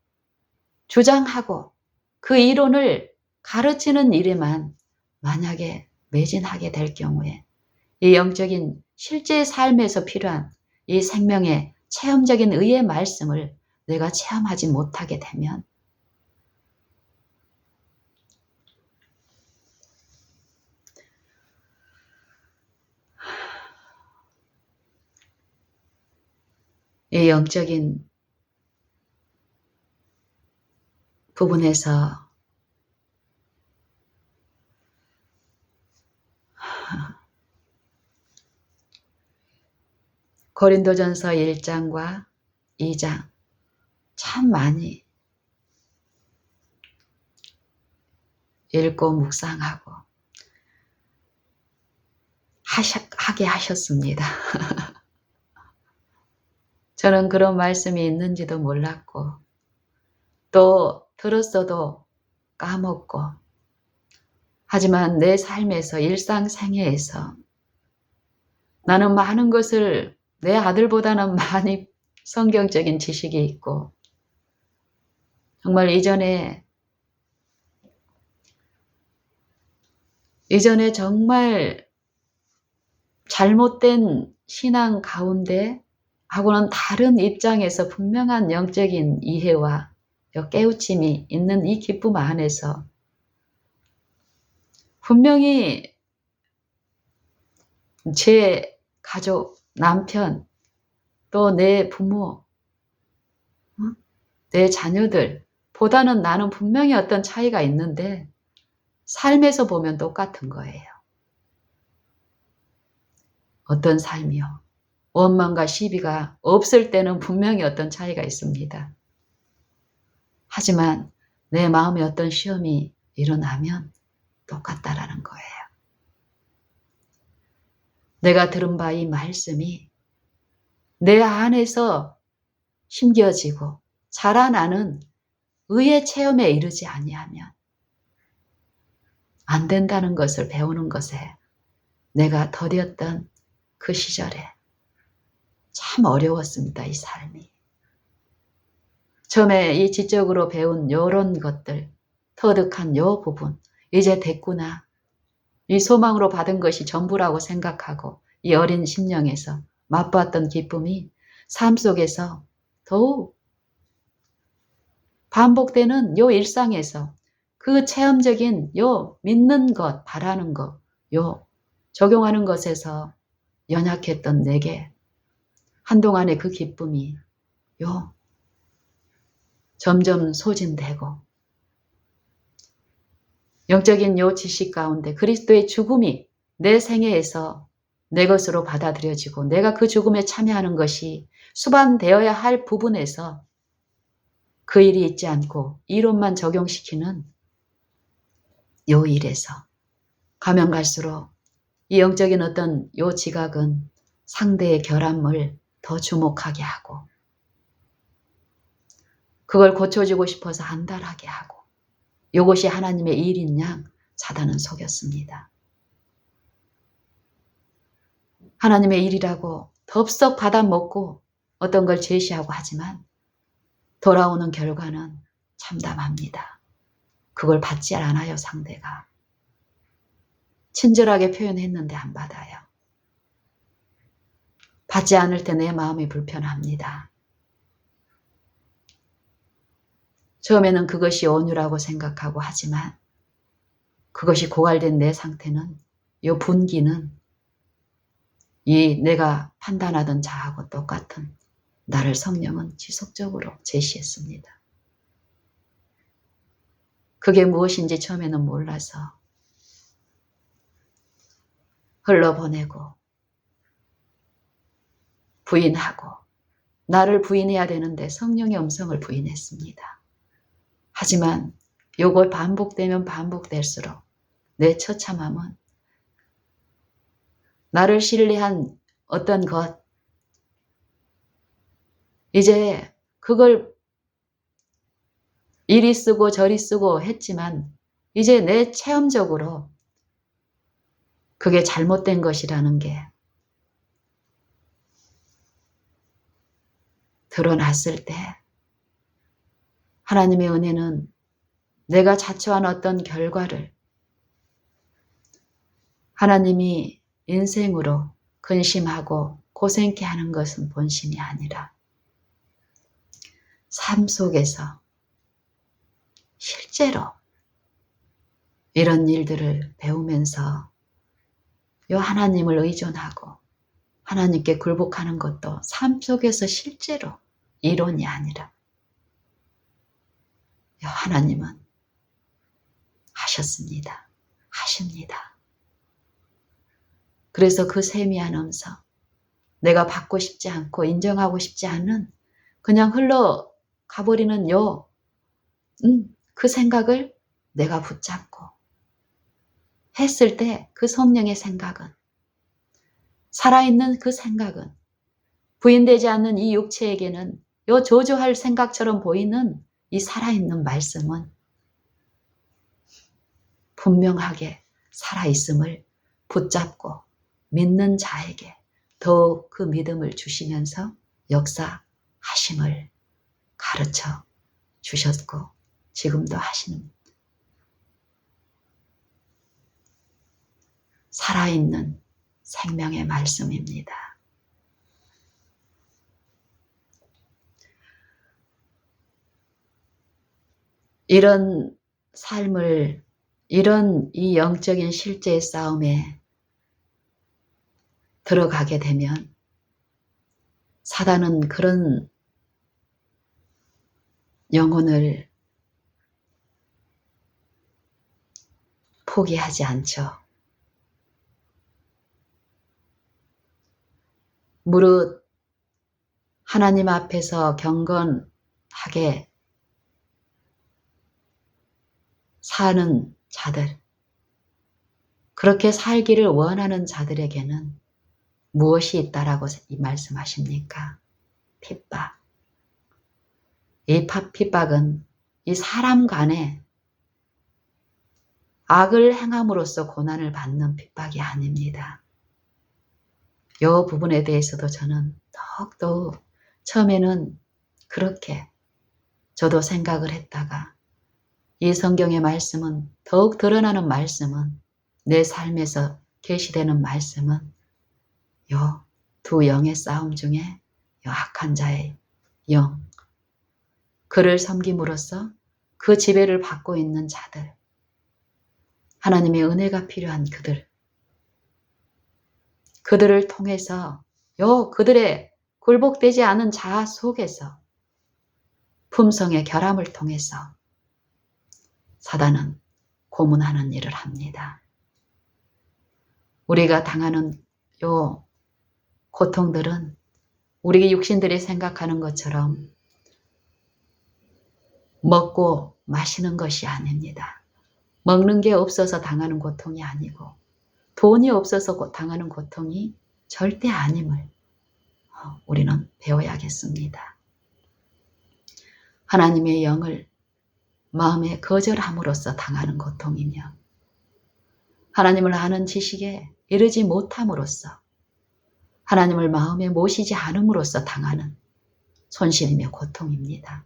주장하고 그 이론을 가르치는 일에만 만약에 매진하게 될 경우에 이 영적인 실제 삶에서 필요한 이 생명의 체험적인 의의 말씀을 내가 체험하지 못하게 되면 이 영적인 부분에서 고린도전서 1장과 2장 참 많이 읽고 묵상하고 하게 하셨습니다. 저는 그런 말씀이 있는지도 몰랐고 또 들었어도 까먹고 하지만 내 삶에서 일상생애에서 나는 많은 것을 내 아들보다는 많이 성경적인 지식이 있고 정말 이전에 정말 잘못된 신앙 가운데 하고는 다른 입장에서 분명한 영적인 이해와 깨우침이 있는 이 기쁨 안에서 분명히 제 가족, 남편, 또 내 부모, 내 자녀들 보다는 나는 분명히 어떤 차이가 있는데 삶에서 보면 똑같은 거예요. 어떤 삶이요? 원망과 시비가 없을 때는 분명히 어떤 차이가 있습니다. 하지만 내 마음에 어떤 시험이 일어나면 똑같다라는 거예요. 내가 들은 바 이 말씀이 내 안에서 심겨지고 자라나는 의의 체험에 이르지 아니하면 안 된다는 것을 배우는 것에 내가 더뎠던 그 시절에 참 어려웠습니다. 이 삶이. 처음에 이 지적으로 배운 요런 것들, 터득한 요 부분, 이제 됐구나. 이 소망으로 받은 것이 전부라고 생각하고 이 어린 심령에서 맛보았던 기쁨이 삶 속에서 더욱 반복되는 요 일상에서 그 체험적인 요 믿는 것, 바라는 것, 요 적용하는 것에서 연약했던 내게 한동안의 그 기쁨이 요 점점 소진되고 영적인 요 지식 가운데 그리스도의 죽음이 내 생애에서 내 것으로 받아들여지고 내가 그 죽음에 참여하는 것이 수반되어야 할 부분에서 그 일이 있지 않고 이론만 적용시키는 요 일에서 가면 갈수록 이 영적인 어떤 요 지각은 상대의 결함을 더 주목하게 하고 그걸 고쳐주고 싶어서 안달하게 하고 이것이 하나님의 일인 양 사단은 속였습니다. 하나님의 일이라고 덥석 받아먹고 어떤 걸 제시하고 하지만 돌아오는 결과는 참담합니다. 그걸 받지 않아요, 상대가. 친절하게 표현했는데 안 받아요. 받지 않을 때 내 마음이 불편합니다. 처음에는 그것이 온유라고 생각하고 하지만 그것이 고갈된 내 상태는 이 분기는 이 내가 판단하던 자하고 똑같은 나를 성령은 지속적으로 제시했습니다. 그게 무엇인지 처음에는 몰라서 흘러보내고 부인하고 나를 부인해야 되는데 성령의 음성을 부인했습니다. 하지만 요거 반복되면 반복될수록 내 처참함은 나를 신뢰한 어떤 것 이제 그걸 이리 쓰고 저리 쓰고 했지만 이제 내 체험적으로 그게 잘못된 것이라는 게 드러났을 때 하나님의 은혜는 내가 자초한 어떤 결과를 하나님이 인생으로 근심하고 고생케 하는 것은 본심이 아니라 삶 속에서 실제로 이런 일들을 배우면서 요 하나님을 의존하고 하나님께 굴복하는 것도 삶 속에서 실제로 이론이 아니라 요 하나님은 하셨습니다. 하십니다. 그래서 그 세미한 음성, 내가 받고 싶지 않고 인정하고 싶지 않은 그냥 흘러가버리는 그 생각을 내가 붙잡고 했을 때 그 성령의 생각은 살아있는 그 생각은 부인되지 않는 이 육체에게는 요 저주할 생각처럼 보이는 이 살아있는 말씀은 분명하게 살아있음을 붙잡고 믿는 자에게 더욱 그 믿음을 주시면서 역사하심을 가르쳐 주셨고 지금도 하시는 살아있는 생명의 말씀입니다. 이런 삶을 이런 이 영적인 실제의 싸움에 들어가게 되면 사단은 그런 영혼을 포기하지 않죠. 무릇 하나님 앞에서 경건하게 사는 자들, 그렇게 살기를 원하는 자들에게는 무엇이 있다라고 말씀하십니까? 핍박. 이 핍박은 이 사람 간에 악을 행함으로써 고난을 받는 핍박이 아닙니다. 이 부분에 대해서도 저는 더욱더욱 처음에는 그렇게 저도 생각을 했다가 이 성경의 말씀은 더욱 드러나는 말씀은 내 삶에서 계시되는 말씀은 요 두 영의 싸움 중에 요 악한 자의 영, 그를 섬김으로써 그 지배를 받고 있는 자들, 하나님의 은혜가 필요한 그들을 통해서 그들의 굴복되지 않은 자아 속에서 품성의 결함을 통해서 사단은 고문하는 일을 합니다. 우리가 당하는 요 고통들은 우리 육신들이 생각하는 것처럼 먹고 마시는 것이 아닙니다. 먹는 게 없어서 당하는 고통이 아니고 돈이 없어서 당하는 고통이 절대 아님을 우리는 배워야겠습니다. 하나님의 영을 마음에 거절함으로써 당하는 고통이며 하나님을 아는 지식에 이르지 못함으로써 하나님을 마음에 모시지 않음으로써 당하는 손실이며 고통입니다.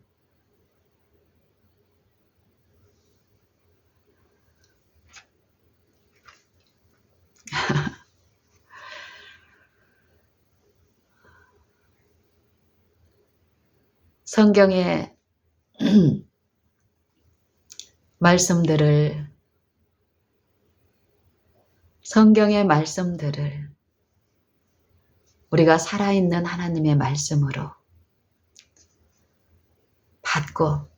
성경의 말씀들을 우리가 살아있는 하나님의 말씀으로 받고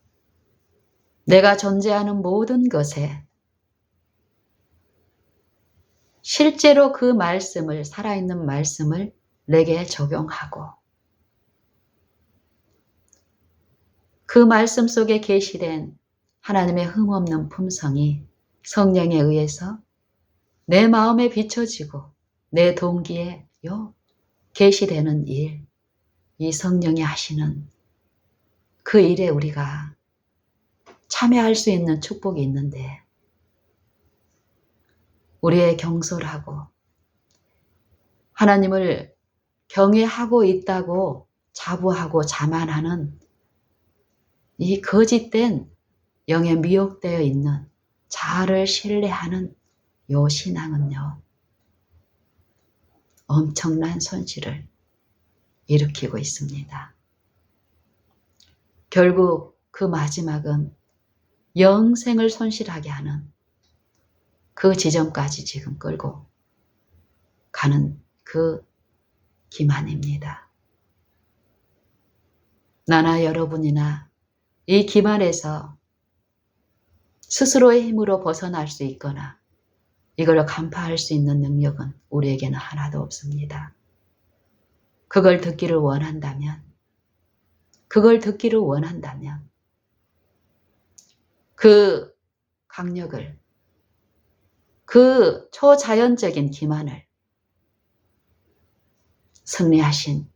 내가 존재하는 모든 것에 실제로 그 말씀을, 살아있는 말씀을 내게 적용하고 그 말씀 속에 계시된 하나님의 흠없는 품성이 성령에 의해서 내 마음에 비춰지고 내 동기에 계시되는 일, 이 성령이 하시는 그 일에 우리가 참여할 수 있는 축복이 있는데 우리의 경솔하고 하나님을 경외하고 있다고 자부하고 자만하는 이 거짓된 영에 미혹되어 있는 자아를 신뢰하는 요 신앙은요, 엄청난 손실을 일으키고 있습니다. 결국 그 마지막은 영생을 손실하게 하는 그 지점까지 지금 끌고 가는 그 기만입니다. 나나 여러분이나 이 기만에서 스스로의 힘으로 벗어날 수 있거나 이걸 간파할 수 있는 능력은 우리에게는 하나도 없습니다. 그걸 듣기를 원한다면 그 강력을, 그 초자연적인 기만을 승리하신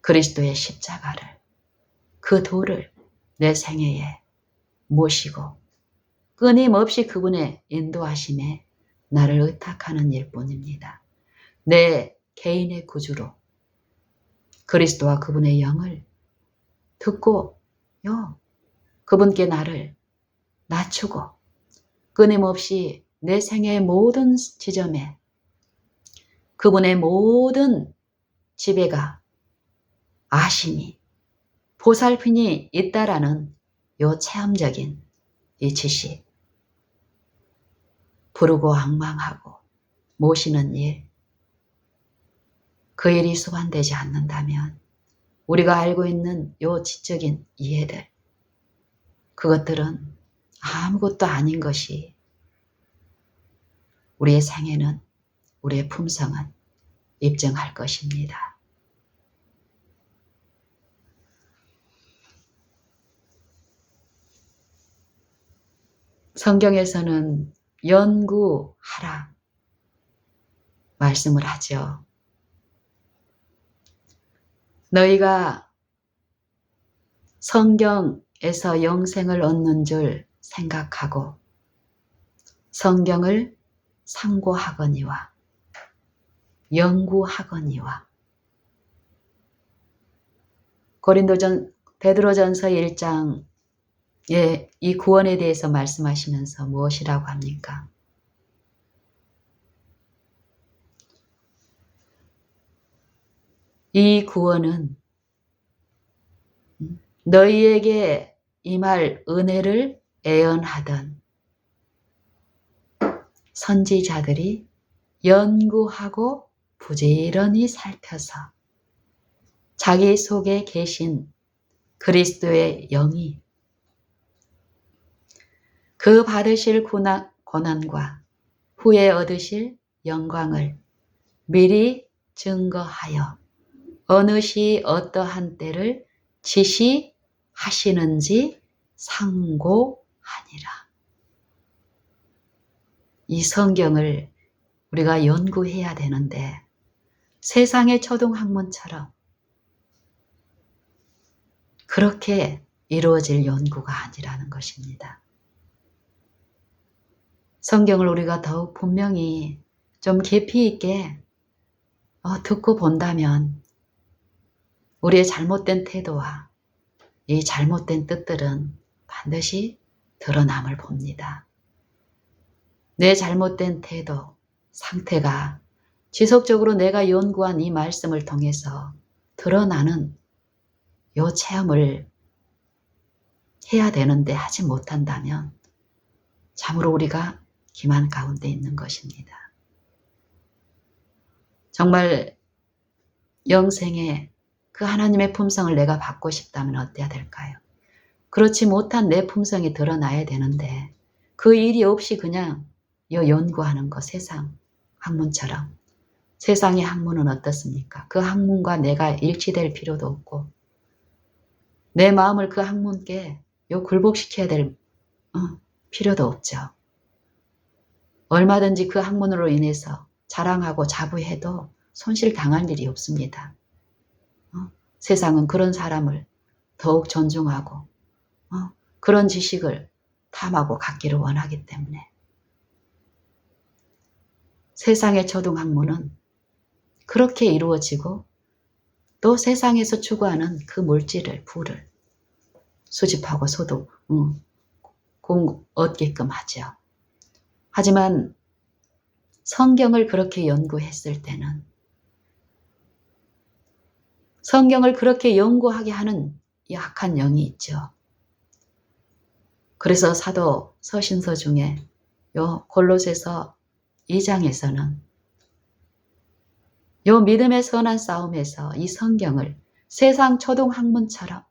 그리스도의 십자가를, 그 도를 내 생애에 모시고 끊임없이 그분의 인도하심에 나를 의탁하는 일뿐입니다. 내 개인의 구주로 그리스도와 그분의 영을 듣고 그분께 나를 낮추고 끊임없이 내 생애의 모든 지점에 그분의 모든 지배가 아심이 보살핌이 있다라는 요 체험적인 이 지식, 부르고 앙망하고 모시는 일, 그 일이 수반되지 않는다면 우리가 알고 있는 요 지적인 이해들, 그것들은 아무것도 아닌 것이 우리의 생애는, 우리의 품성은 입증할 것입니다. 성경에서는 연구하라 말씀을 하죠. 너희가 성경에서 영생을 얻는 줄 생각하고 성경을 상고하거니와 연구하거니와. 베드로전서 1장에 이 구원에 대해서 말씀하시면서 무엇이라고 합니까? 이 구원은 너희에게 임할 은혜를 애언하던 선지자들이 연구하고 부지런히 살펴서 자기 속에 계신 그리스도의 영이 그 받으실 고난과 후에 얻으실 영광을 미리 증거하여 어느 시 어떠한 때를 지시하시는지 상고하니라. 이 성경을 우리가 연구해야 되는데 세상의 초등학문처럼 그렇게 이루어질 연구가 아니라는 것입니다. 성경을 우리가 더욱 분명히 좀 깊이 있게 듣고 본다면 우리의 잘못된 태도와 이 잘못된 뜻들은 반드시 드러남을 봅니다. 내 잘못된 태도, 상태가 지속적으로 내가 연구한 이 말씀을 통해서 드러나는 요 체험을 해야 되는데 하지 못한다면 참으로 우리가 기만 가운데 있는 것입니다. 정말 영생에 그 하나님의 품성을 내가 받고 싶다면 어때야 될까요? 그렇지 못한 내 품성이 드러나야 되는데 그 일이 없이 그냥 연구하는 거, 세상 학문처럼. 세상의 학문은 어떻습니까? 그 학문과 내가 일치될 필요도 없고 내 마음을 그 학문께 굴복시켜야 될 필요도 없죠. 얼마든지 그 학문으로 인해서 자랑하고 자부해도 손실 당할 일이 없습니다. 세상은 그런 사람을 더욱 존중하고 그런 지식을 탐하고 갖기를 원하기 때문에 세상의 초등학문은 그렇게 이루어지고 또 세상에서 추구하는 그 물질을, 부를 수집하고 소득, 얻게끔 하죠. 하지만 성경을 그렇게 연구했을 때는 성경을 그렇게 연구하게 하는 약한 영이 있죠. 그래서 사도 서신서 중에 골로새서 2장에서는 믿음의 선한 싸움에서 이 성경을 세상 초등학문처럼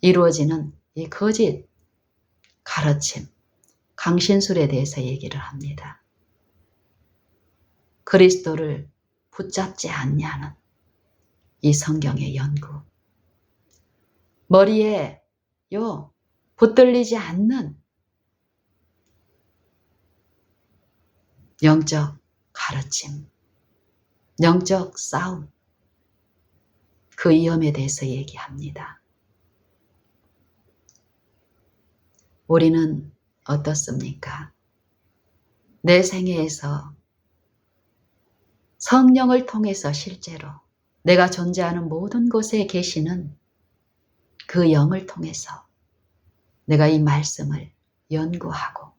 이루어지는 이 거짓 가르침, 강신술에 대해서 얘기를 합니다. 그리스도를 붙잡지 않냐는 이 성경의 연구. 머리에 붙들리지 않는 영적 가르침, 영적 싸움, 그 위험에 대해서 얘기합니다. 우리는 어떻습니까? 내 생애에서 성령을 통해서 실제로 내가 존재하는 모든 곳에 계시는 그 영을 통해서 내가 이 말씀을 연구하고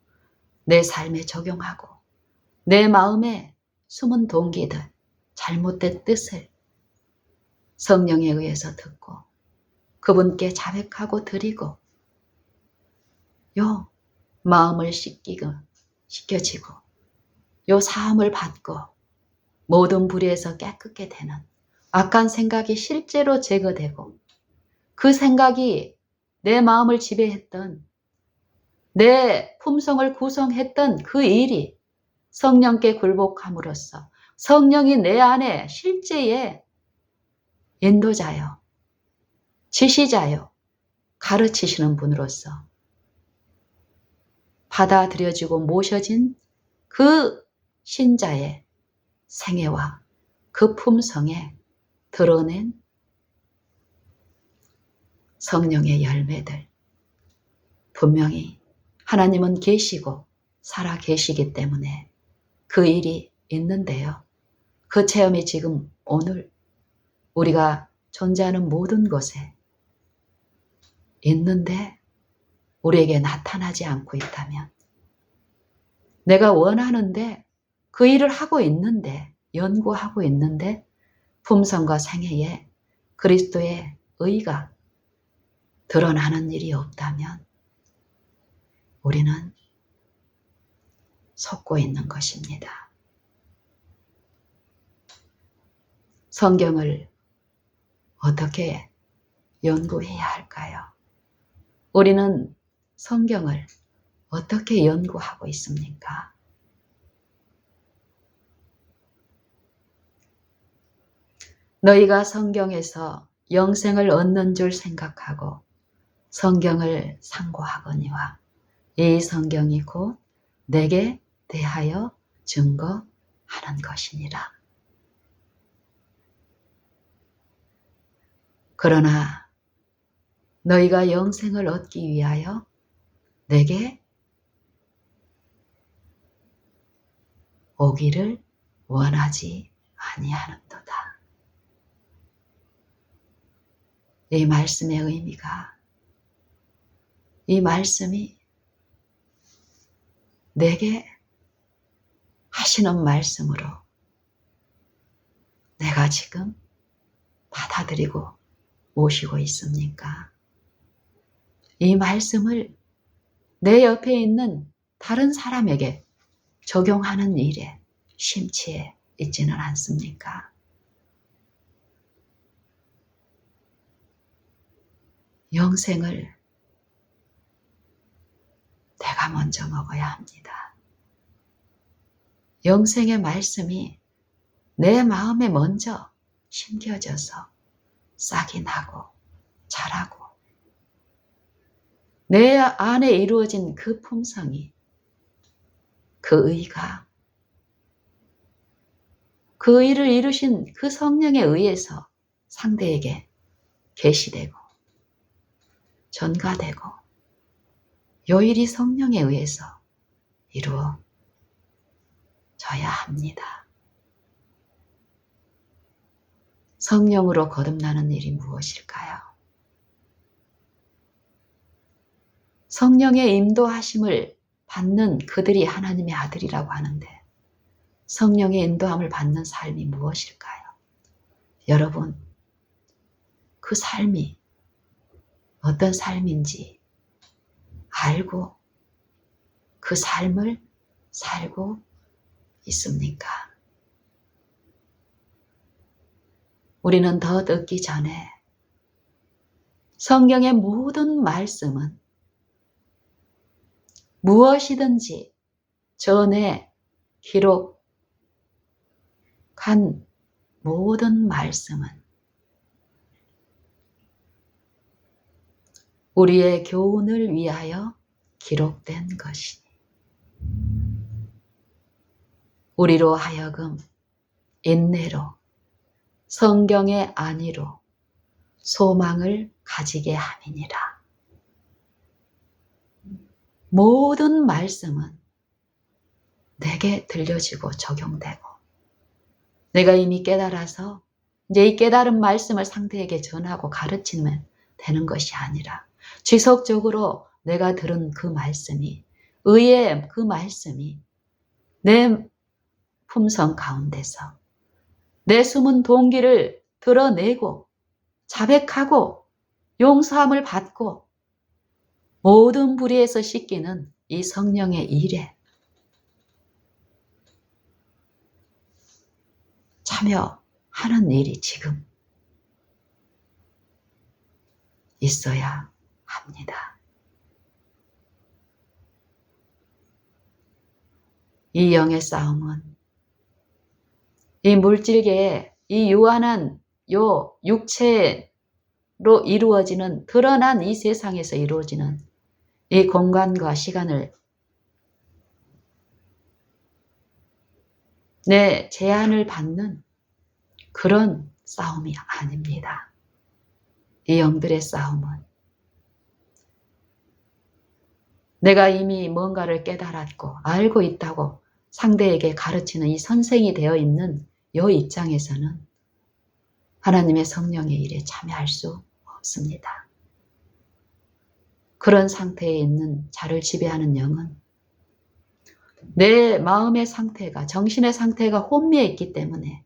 내 삶에 적용하고 내 마음에 숨은 동기들, 잘못된 뜻을 성령에 의해서 듣고 그분께 자백하고 드리고 마음을 씻겨지고 사함을 받고 모든 불의에서 깨끗게 되는 악한 생각이 실제로 제거되고 그 생각이 내 마음을 지배했던 내 품성을 구성했던 그 일이 성령께 굴복함으로써 성령이 내 안에 실제의 인도자요, 지시자요, 가르치시는 분으로서 받아들여지고 모셔진 그 신자의 생애와 그 품성에 드러낸 성령의 열매들, 분명히 하나님은 계시고 살아 계시기 때문에 그 일이 있는데요. 그 체험이 지금 오늘 우리가 존재하는 모든 곳에 있는데 우리에게 나타나지 않고 있다면, 내가 원하는데 그 일을 하고 있는데, 연구하고 있는데 품성과 생애에 그리스도의 의가 드러나는 일이 없다면 우리는 속고 있는 것입니다. 성경을 어떻게 연구해야 할까요? 우리는 성경을 어떻게 연구하고 있습니까? 너희가 성경에서 영생을 얻는 줄 생각하고 성경을 상고하거니와 이 성경이 곧 내게 대하여 증거하는 것이니라. 그러나 너희가 영생을 얻기 위하여 내게 오기를 원하지 아니하는도다. 이 말씀의 의미가, 이 말씀이 내게 하시는 말씀으로 내가 지금 받아들이고 모시고 있습니까? 이 말씀을 내 옆에 있는 다른 사람에게 적용하는 일에 심취해 있지는 않습니까? 영생을 내가 먼저 먹어야 합니다. 영생의 말씀이 내 마음에 먼저 심겨져서 싹이 나고 자라고 내 안에 이루어진 그 품성이, 그 의가, 그 의를 이루신 그 성령에 의해서 상대에게 계시되고 전가되고 요 일이 성령에 의해서 이루어져야 합니다. 성령으로 거듭나는 일이 무엇일까요? 성령의 인도하심을 받는 그들이 하나님의 아들이라고 하는데 성령의 인도함을 받는 삶이 무엇일까요? 여러분, 그 삶이 어떤 삶인지 알고 그 삶을 살고 있습니까? 우리는 더 듣기 전에 성경의 모든 말씀은 무엇이든지 전에 기록한 모든 말씀은 우리의 교훈을 위하여 기록된 것이니 우리로 하여금 인내로 성경의 안위로 소망을 가지게 함이니라. 모든 말씀은 내게 들려지고 적용되고 내가 이미 깨달아서 이제 이 깨달은 말씀을 상대에게 전하고 가르치면 되는 것이 아니라 지속적으로 내가 들은 그 말씀이, 의의 그 말씀이 내 품성 가운데서 내 숨은 동기를 드러내고 자백하고 용서함을 받고 모든 불의에서 씻기는 이 성령의 일에 참여하는 일이 지금 있어야 합니다. 이 영의 싸움은 이 물질계의 이 유한한 요 육체로 이루어지는 드러난 이 세상에서 이루어지는 이 공간과 시간을 내 제한을 받는 그런 싸움이 아닙니다. 이 영들의 싸움은 내가 이미 뭔가를 깨달았고 알고 있다고 상대에게 가르치는 이 선생이 되어 있는 이 입장에서는 하나님의 성령의 일에 참여할 수 없습니다. 그런 상태에 있는 자를 지배하는 영은 내 마음의 상태가, 정신의 상태가 혼미해 있기 때문에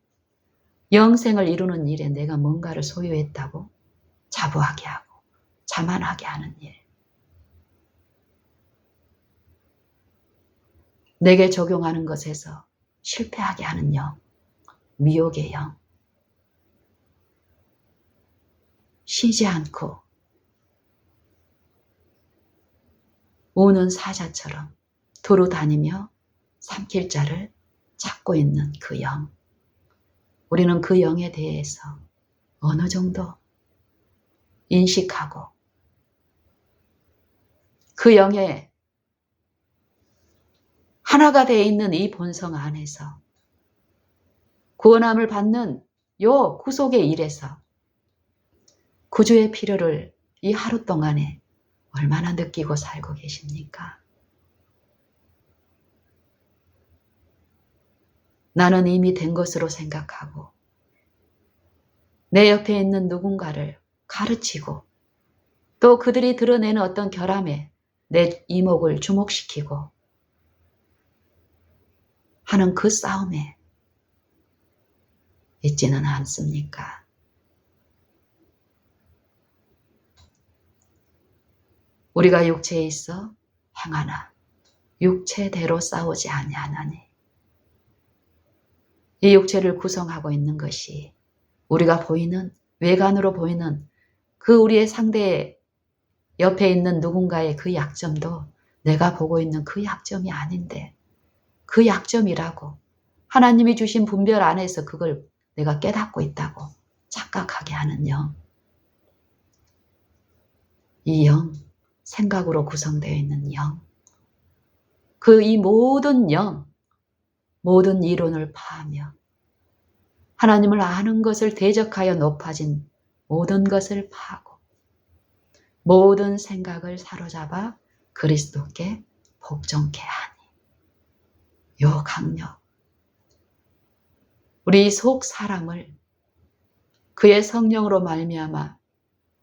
영생을 이루는 일에 내가 뭔가를 소유했다고 자부하게 하고 자만하게 하는 일. 내게 적용하는 것에서 실패하게 하는 영, 미혹의 영. 쉬지 않고 우는 사자처럼 두루 다니며 삼킬 자를 찾고 있는 그 영. 우리는 그 영에 대해서 어느 정도 인식하고 그 영에 하나가 되어 있는 이 본성 안에서 구원함을 받는 요 구속의 일에서 구주의 필요를 이 하루 동안에 얼마나 느끼고 살고 계십니까? 나는 이미 된 것으로 생각하고 내 옆에 있는 누군가를 가르치고 또 그들이 드러내는 어떤 결함에 내 이목을 주목시키고 하는 그 싸움에 있지는 않습니까? 우리가 육체에 있어 행하나 육체대로 싸우지 아니하나니. 이 육체를 구성하고 있는 것이 우리가 보이는 외관으로 보이는 그 우리의 상대 옆에 있는 누군가의 그 약점도 내가 보고 있는 그 약점이 아닌데 그 약점이라고 하나님이 주신 분별 안에서 그걸 내가 깨닫고 있다고 착각하게 하는 영. 이 영, 생각으로 구성되어 있는 영. 그 이 모든 영, 모든 이론을 파하며 하나님을 아는 것을 대적하여 높아진 모든 것을 파하고 모든 생각을 사로잡아 그리스도께 복종케 하니. 요 강력. 우리 속 사람을 그의 성령으로 말미암아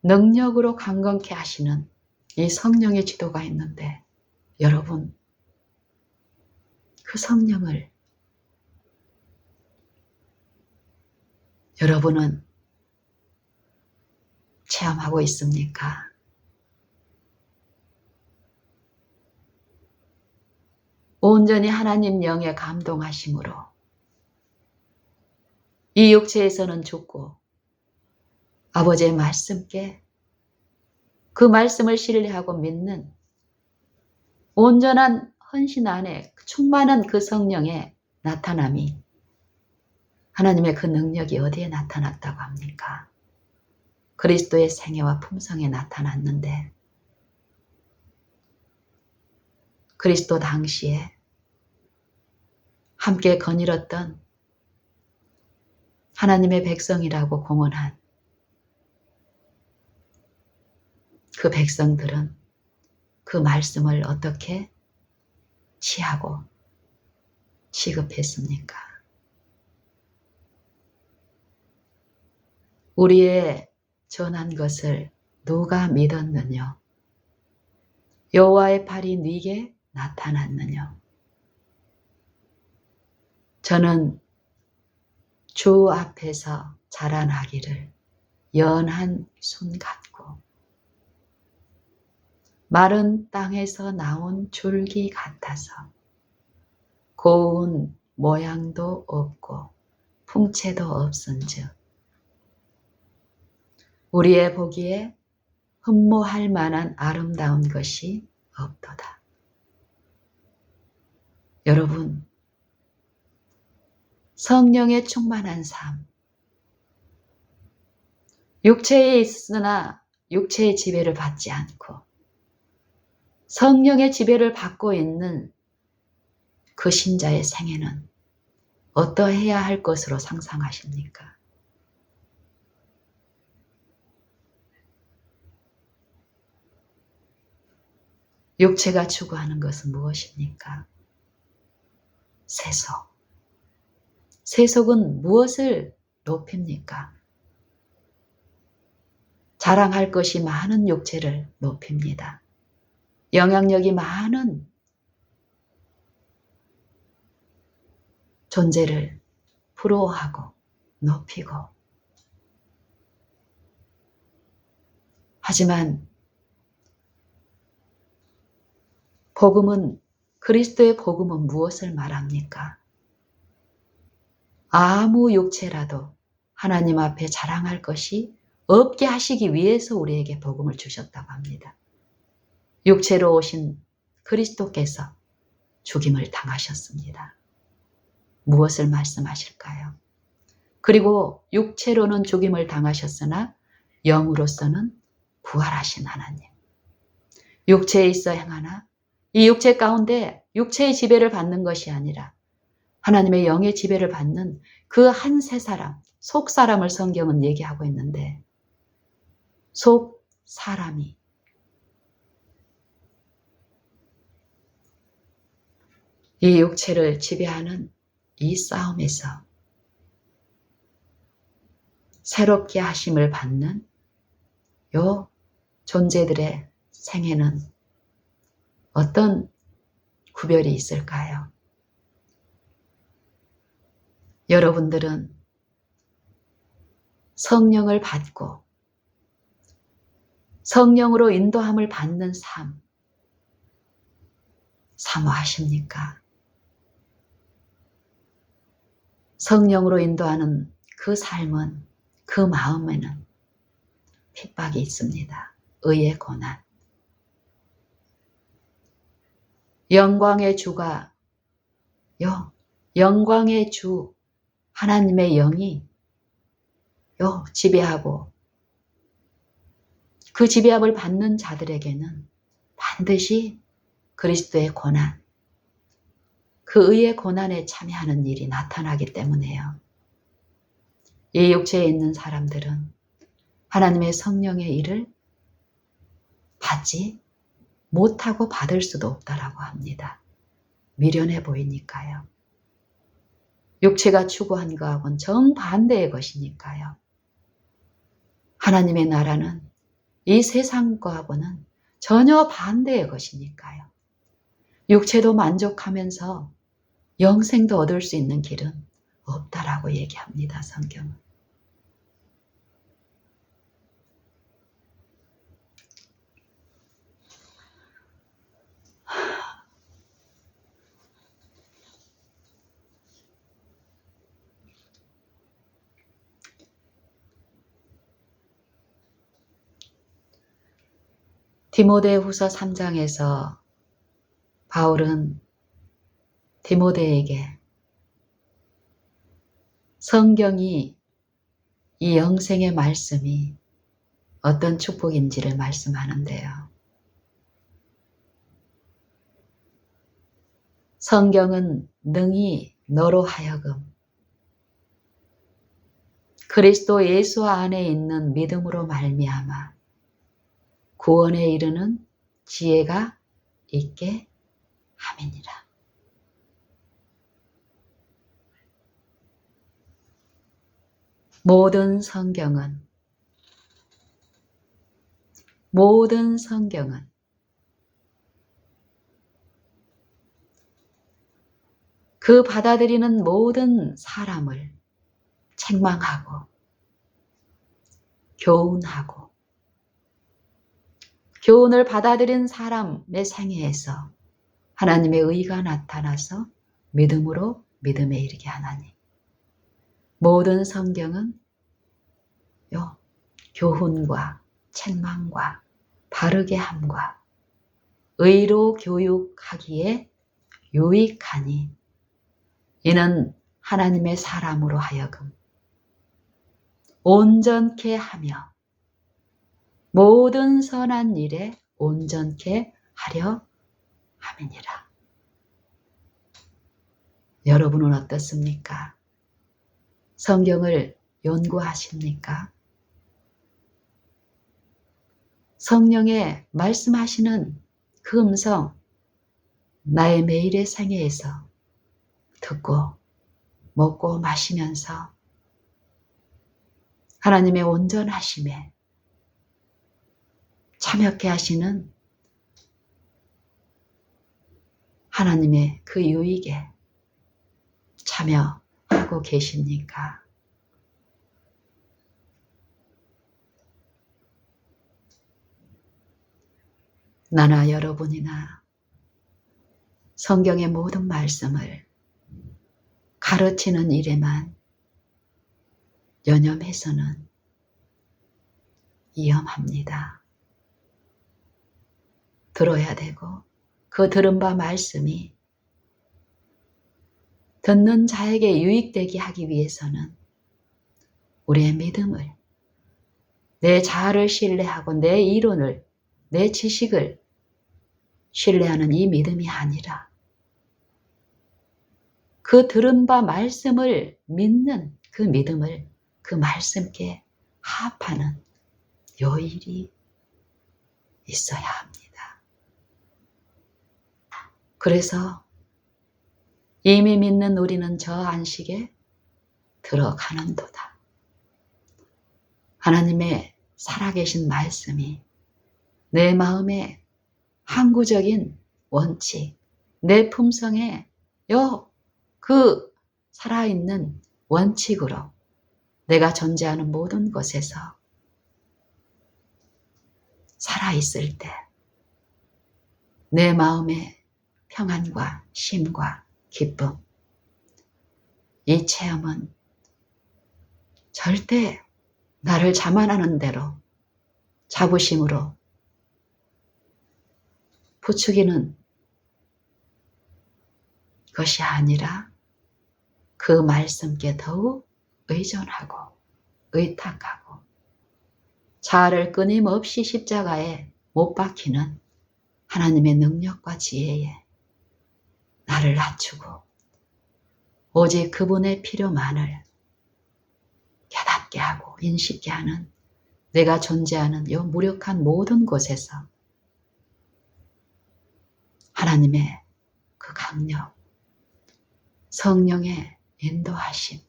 능력으로 강건케 하시는 이 성령의 지도가 있는데 여러분 그 성령을 여러분은 체험하고 있습니까? 온전히 하나님 영의 감동하심으로 이 육체에서는 죽고 아버지의 말씀께 그 말씀을 신뢰하고 믿는 온전한 헌신 안에 충만한 그 성령의 나타남이 하나님의 그 능력이 어디에 나타났다고 합니까? 그리스도의 생애와 품성에 나타났는데 그리스도 당시에 함께 거닐었던 하나님의 백성이라고 공언한 그 백성들은 그 말씀을 어떻게 취하고 취급했습니까? 우리의 전한 것을 누가 믿었느냐? 여호와의 팔이 네게 나타났느냐? 저는 주 앞에서 자라나기를 연한 순 같고 마른 땅에서 나온 줄기 같아서 고운 모양도 없고 풍채도 없은즉 우리의 보기에 흠모할 만한 아름다운 것이 없도다. 여러분, 성령의 충만한 삶, 육체에 있으나 육체의 지배를 받지 않고 성령의 지배를 받고 있는 그 신자의 생애는 어떠해야 할 것으로 상상하십니까? 육체가 추구하는 것은 무엇입니까? 세속. 세속은 무엇을 높입니까? 자랑할 것이 많은 육체를 높입니다. 영향력이 많은 존재를 부러워하고 높이고 하지만 복음은 그리스도의 복음은 무엇을 말합니까? 아무 육체라도 하나님 앞에 자랑할 것이 없게 하시기 위해서 우리에게 복음을 주셨다고 합니다. 육체로 오신 그리스도께서 죽임을 당하셨습니다. 무엇을 말씀하실까요? 그리고 육체로는 죽임을 당하셨으나 영으로서는 부활하신 하나님. 육체에 있어 행하나 이 육체 가운데 육체의 지배를 받는 것이 아니라 하나님의 영의 지배를 받는 그 한 세 사람, 속 사람을 성경은 얘기하고 있는데 속 사람이 이 육체를 지배하는 이 싸움에서 새롭게 하심을 받는 요 존재들의 생애는 어떤 구별이 있을까요? 여러분들은 성령을 받고 성령으로 인도함을 받는 삶 사모하십니까? 성령으로 인도하는 그 삶은 그 마음에는 핍박이 있습니다. 의의 고난. 영광의 주가 영광의 주 하나님의 영이 지배하고 그 지배함을 받는 자들에게는 반드시 그리스도의 고난, 그 의의 고난에 참여하는 일이 나타나기 때문에요. 이 육체에 있는 사람들은 하나님의 성령의 일을 받지 못하고 받을 수도 없다라고 합니다. 미련해 보이니까요. 육체가 추구한 것하고는 정반대의 것이니까요. 하나님의 나라는 이 세상 것하고는 전혀 반대의 것이니까요. 육체도 만족하면서 영생도 얻을 수 있는 길은 없다라고 얘기합니다. 성경은. 디모데후서 3장에서 바울은 디모데에게 성경이 이 영생의 말씀이 어떤 축복인지를 말씀하는데요. 성경은 능히 너로 하여금 그리스도 예수 안에 있는 믿음으로 말미암아 구원에 이르는 지혜가 있게 함이니라. 모든 성경은 그 받아들이는 모든 사람을 책망하고 교훈하고 교훈을 받아들인 사람의 생애에서 하나님의 의가 나타나서 믿음으로 믿음에 이르게 하나니 모든 성경은 교훈과 책망과 바르게 함과 의로 교육하기에 유익하니 이는 하나님의 사람으로 하여금 온전케 하며 모든 선한 일에 온전케 하려 함이니라. 여러분은 어떻습니까? 성경을 연구하십니까? 성령의 말씀하시는 그 음성 나의 매일의 생애에서 듣고 먹고 마시면서 하나님의 온전하심에 참여케 하시는 하나님의 그 유익에 참여하고 계십니까? 나나 여러분이나 성경의 모든 말씀을 가르치는 일에만 연연해서는 위험합니다. 들어야 되고 그 들은 바 말씀이 듣는 자에게 유익되게 하기 위해서는 우리의 믿음을, 내 자아를 신뢰하고 내 이론을, 내 지식을 신뢰하는 이 믿음이 아니라 그 들은 바 말씀을 믿는 그 믿음을 그 말씀께 합하는 요 일이 있어야 합니다. 그래서 이미 믿는 우리는 저 안식에 들어가는도다. 하나님의 살아계신 말씀이 내 마음의 항구적인 원칙, 내 품성의 그 살아있는 원칙으로 내가 존재하는 모든 곳에서 살아있을 때 내 마음의 평안과 쉼과 기쁨, 이 체험은 절대 나를 자만하는 대로 자부심으로 부추기는 것이 아니라 그 말씀께 더욱 의존하고 의탁하고 자아를 끊임없이 십자가에 못 박히는 하나님의 능력과 지혜에 나를 낮추고 오직 그분의 필요만을 깨닫게 하고 인식케 하는 내가 존재하는 이 무력한 모든 곳에서 하나님의 그 강력, 성령의 인도하심이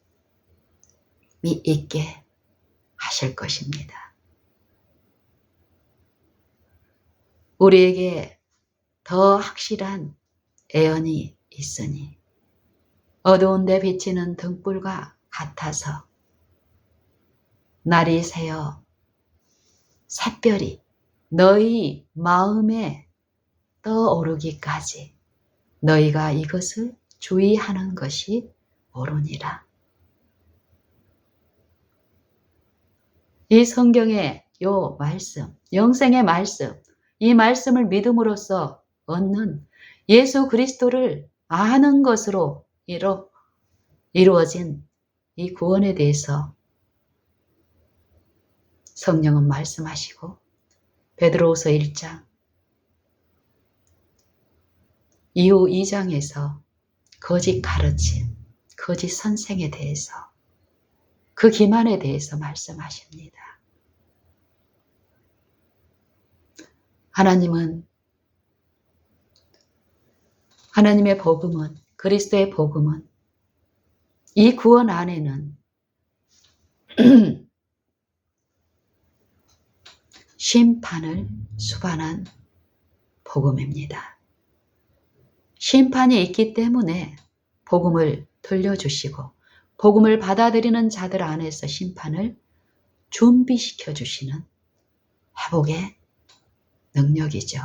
있게 하실 것입니다. 우리에게 더 확실한 애언이 있으니 어두운 데 비치는 등불과 같아서 날이 새어 샛별이 너희 마음에 떠오르기까지 너희가 이것을 주의하는 것이 옳으니라. 이 성경의 요 말씀, 영생의 말씀, 이 말씀을 믿음으로써 얻는 예수 그리스도를 아는 것으로 이루어진 이 구원에 대해서 성령은 말씀하시고 베드로후서 1장 이후 2장에서 거짓 가르침, 거짓 선생에 대해서 그 기만에 대해서 말씀하십니다. 하나님의 복음은, 그리스도의 복음은 이 구원 안에는 심판을 수반한 복음입니다. 심판이 있기 때문에 복음을 들려주시고 복음을 받아들이는 자들 안에서 심판을 준비시켜 주시는 회복의 능력이죠.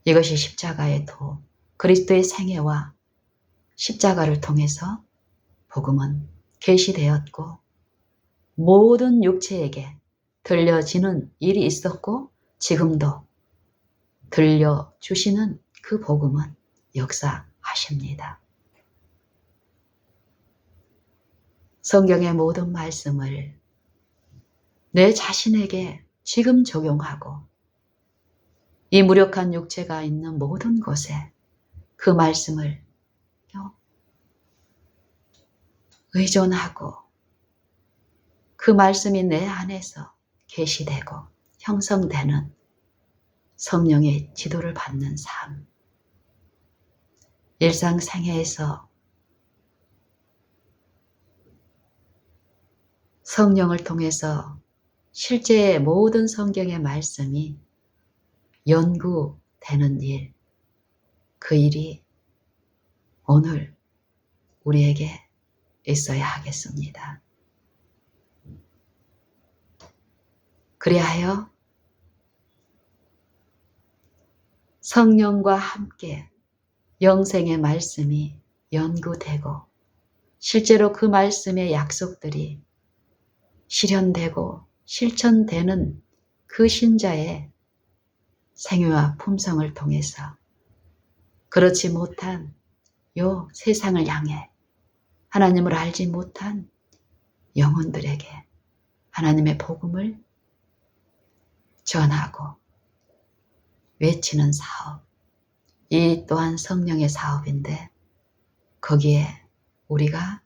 이것이 십자가의 도, 그리스도의 생애와 십자가를 통해서 복음은 계시되었고 모든 육체에게 들려지는 일이 있었고 지금도 들려주시는 그 복음은 역사하십니다. 성경의 모든 말씀을 내 자신에게 지금 적용하고 이 무력한 육체가 있는 모든 곳에 그 말씀을 의존하고 그 말씀이 내 안에서 계시되고 형성되는 성령의 지도를 받는 삶. 일상생애에서 성령을 통해서 실제 모든 성경의 말씀이 연구되는 일, 그 일이 오늘 우리에게 있어야 하겠습니다. 그리하여 성령과 함께 영생의 말씀이 연구되고 실제로 그 말씀의 약속들이 실현되고 실천되는 그 신자의 생애와 품성을 통해서 그렇지 못한 요 세상을 향해 하나님을 알지 못한 영혼들에게 하나님의 복음을 전하고 외치는 사업, 이 또한 성령의 사업인데 거기에 우리가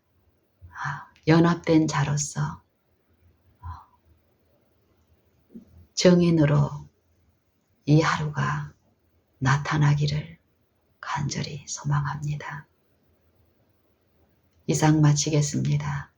연합된 자로서 정인으로 이 하루가 나타나기를 간절히 소망합니다. 이상 마치겠습니다.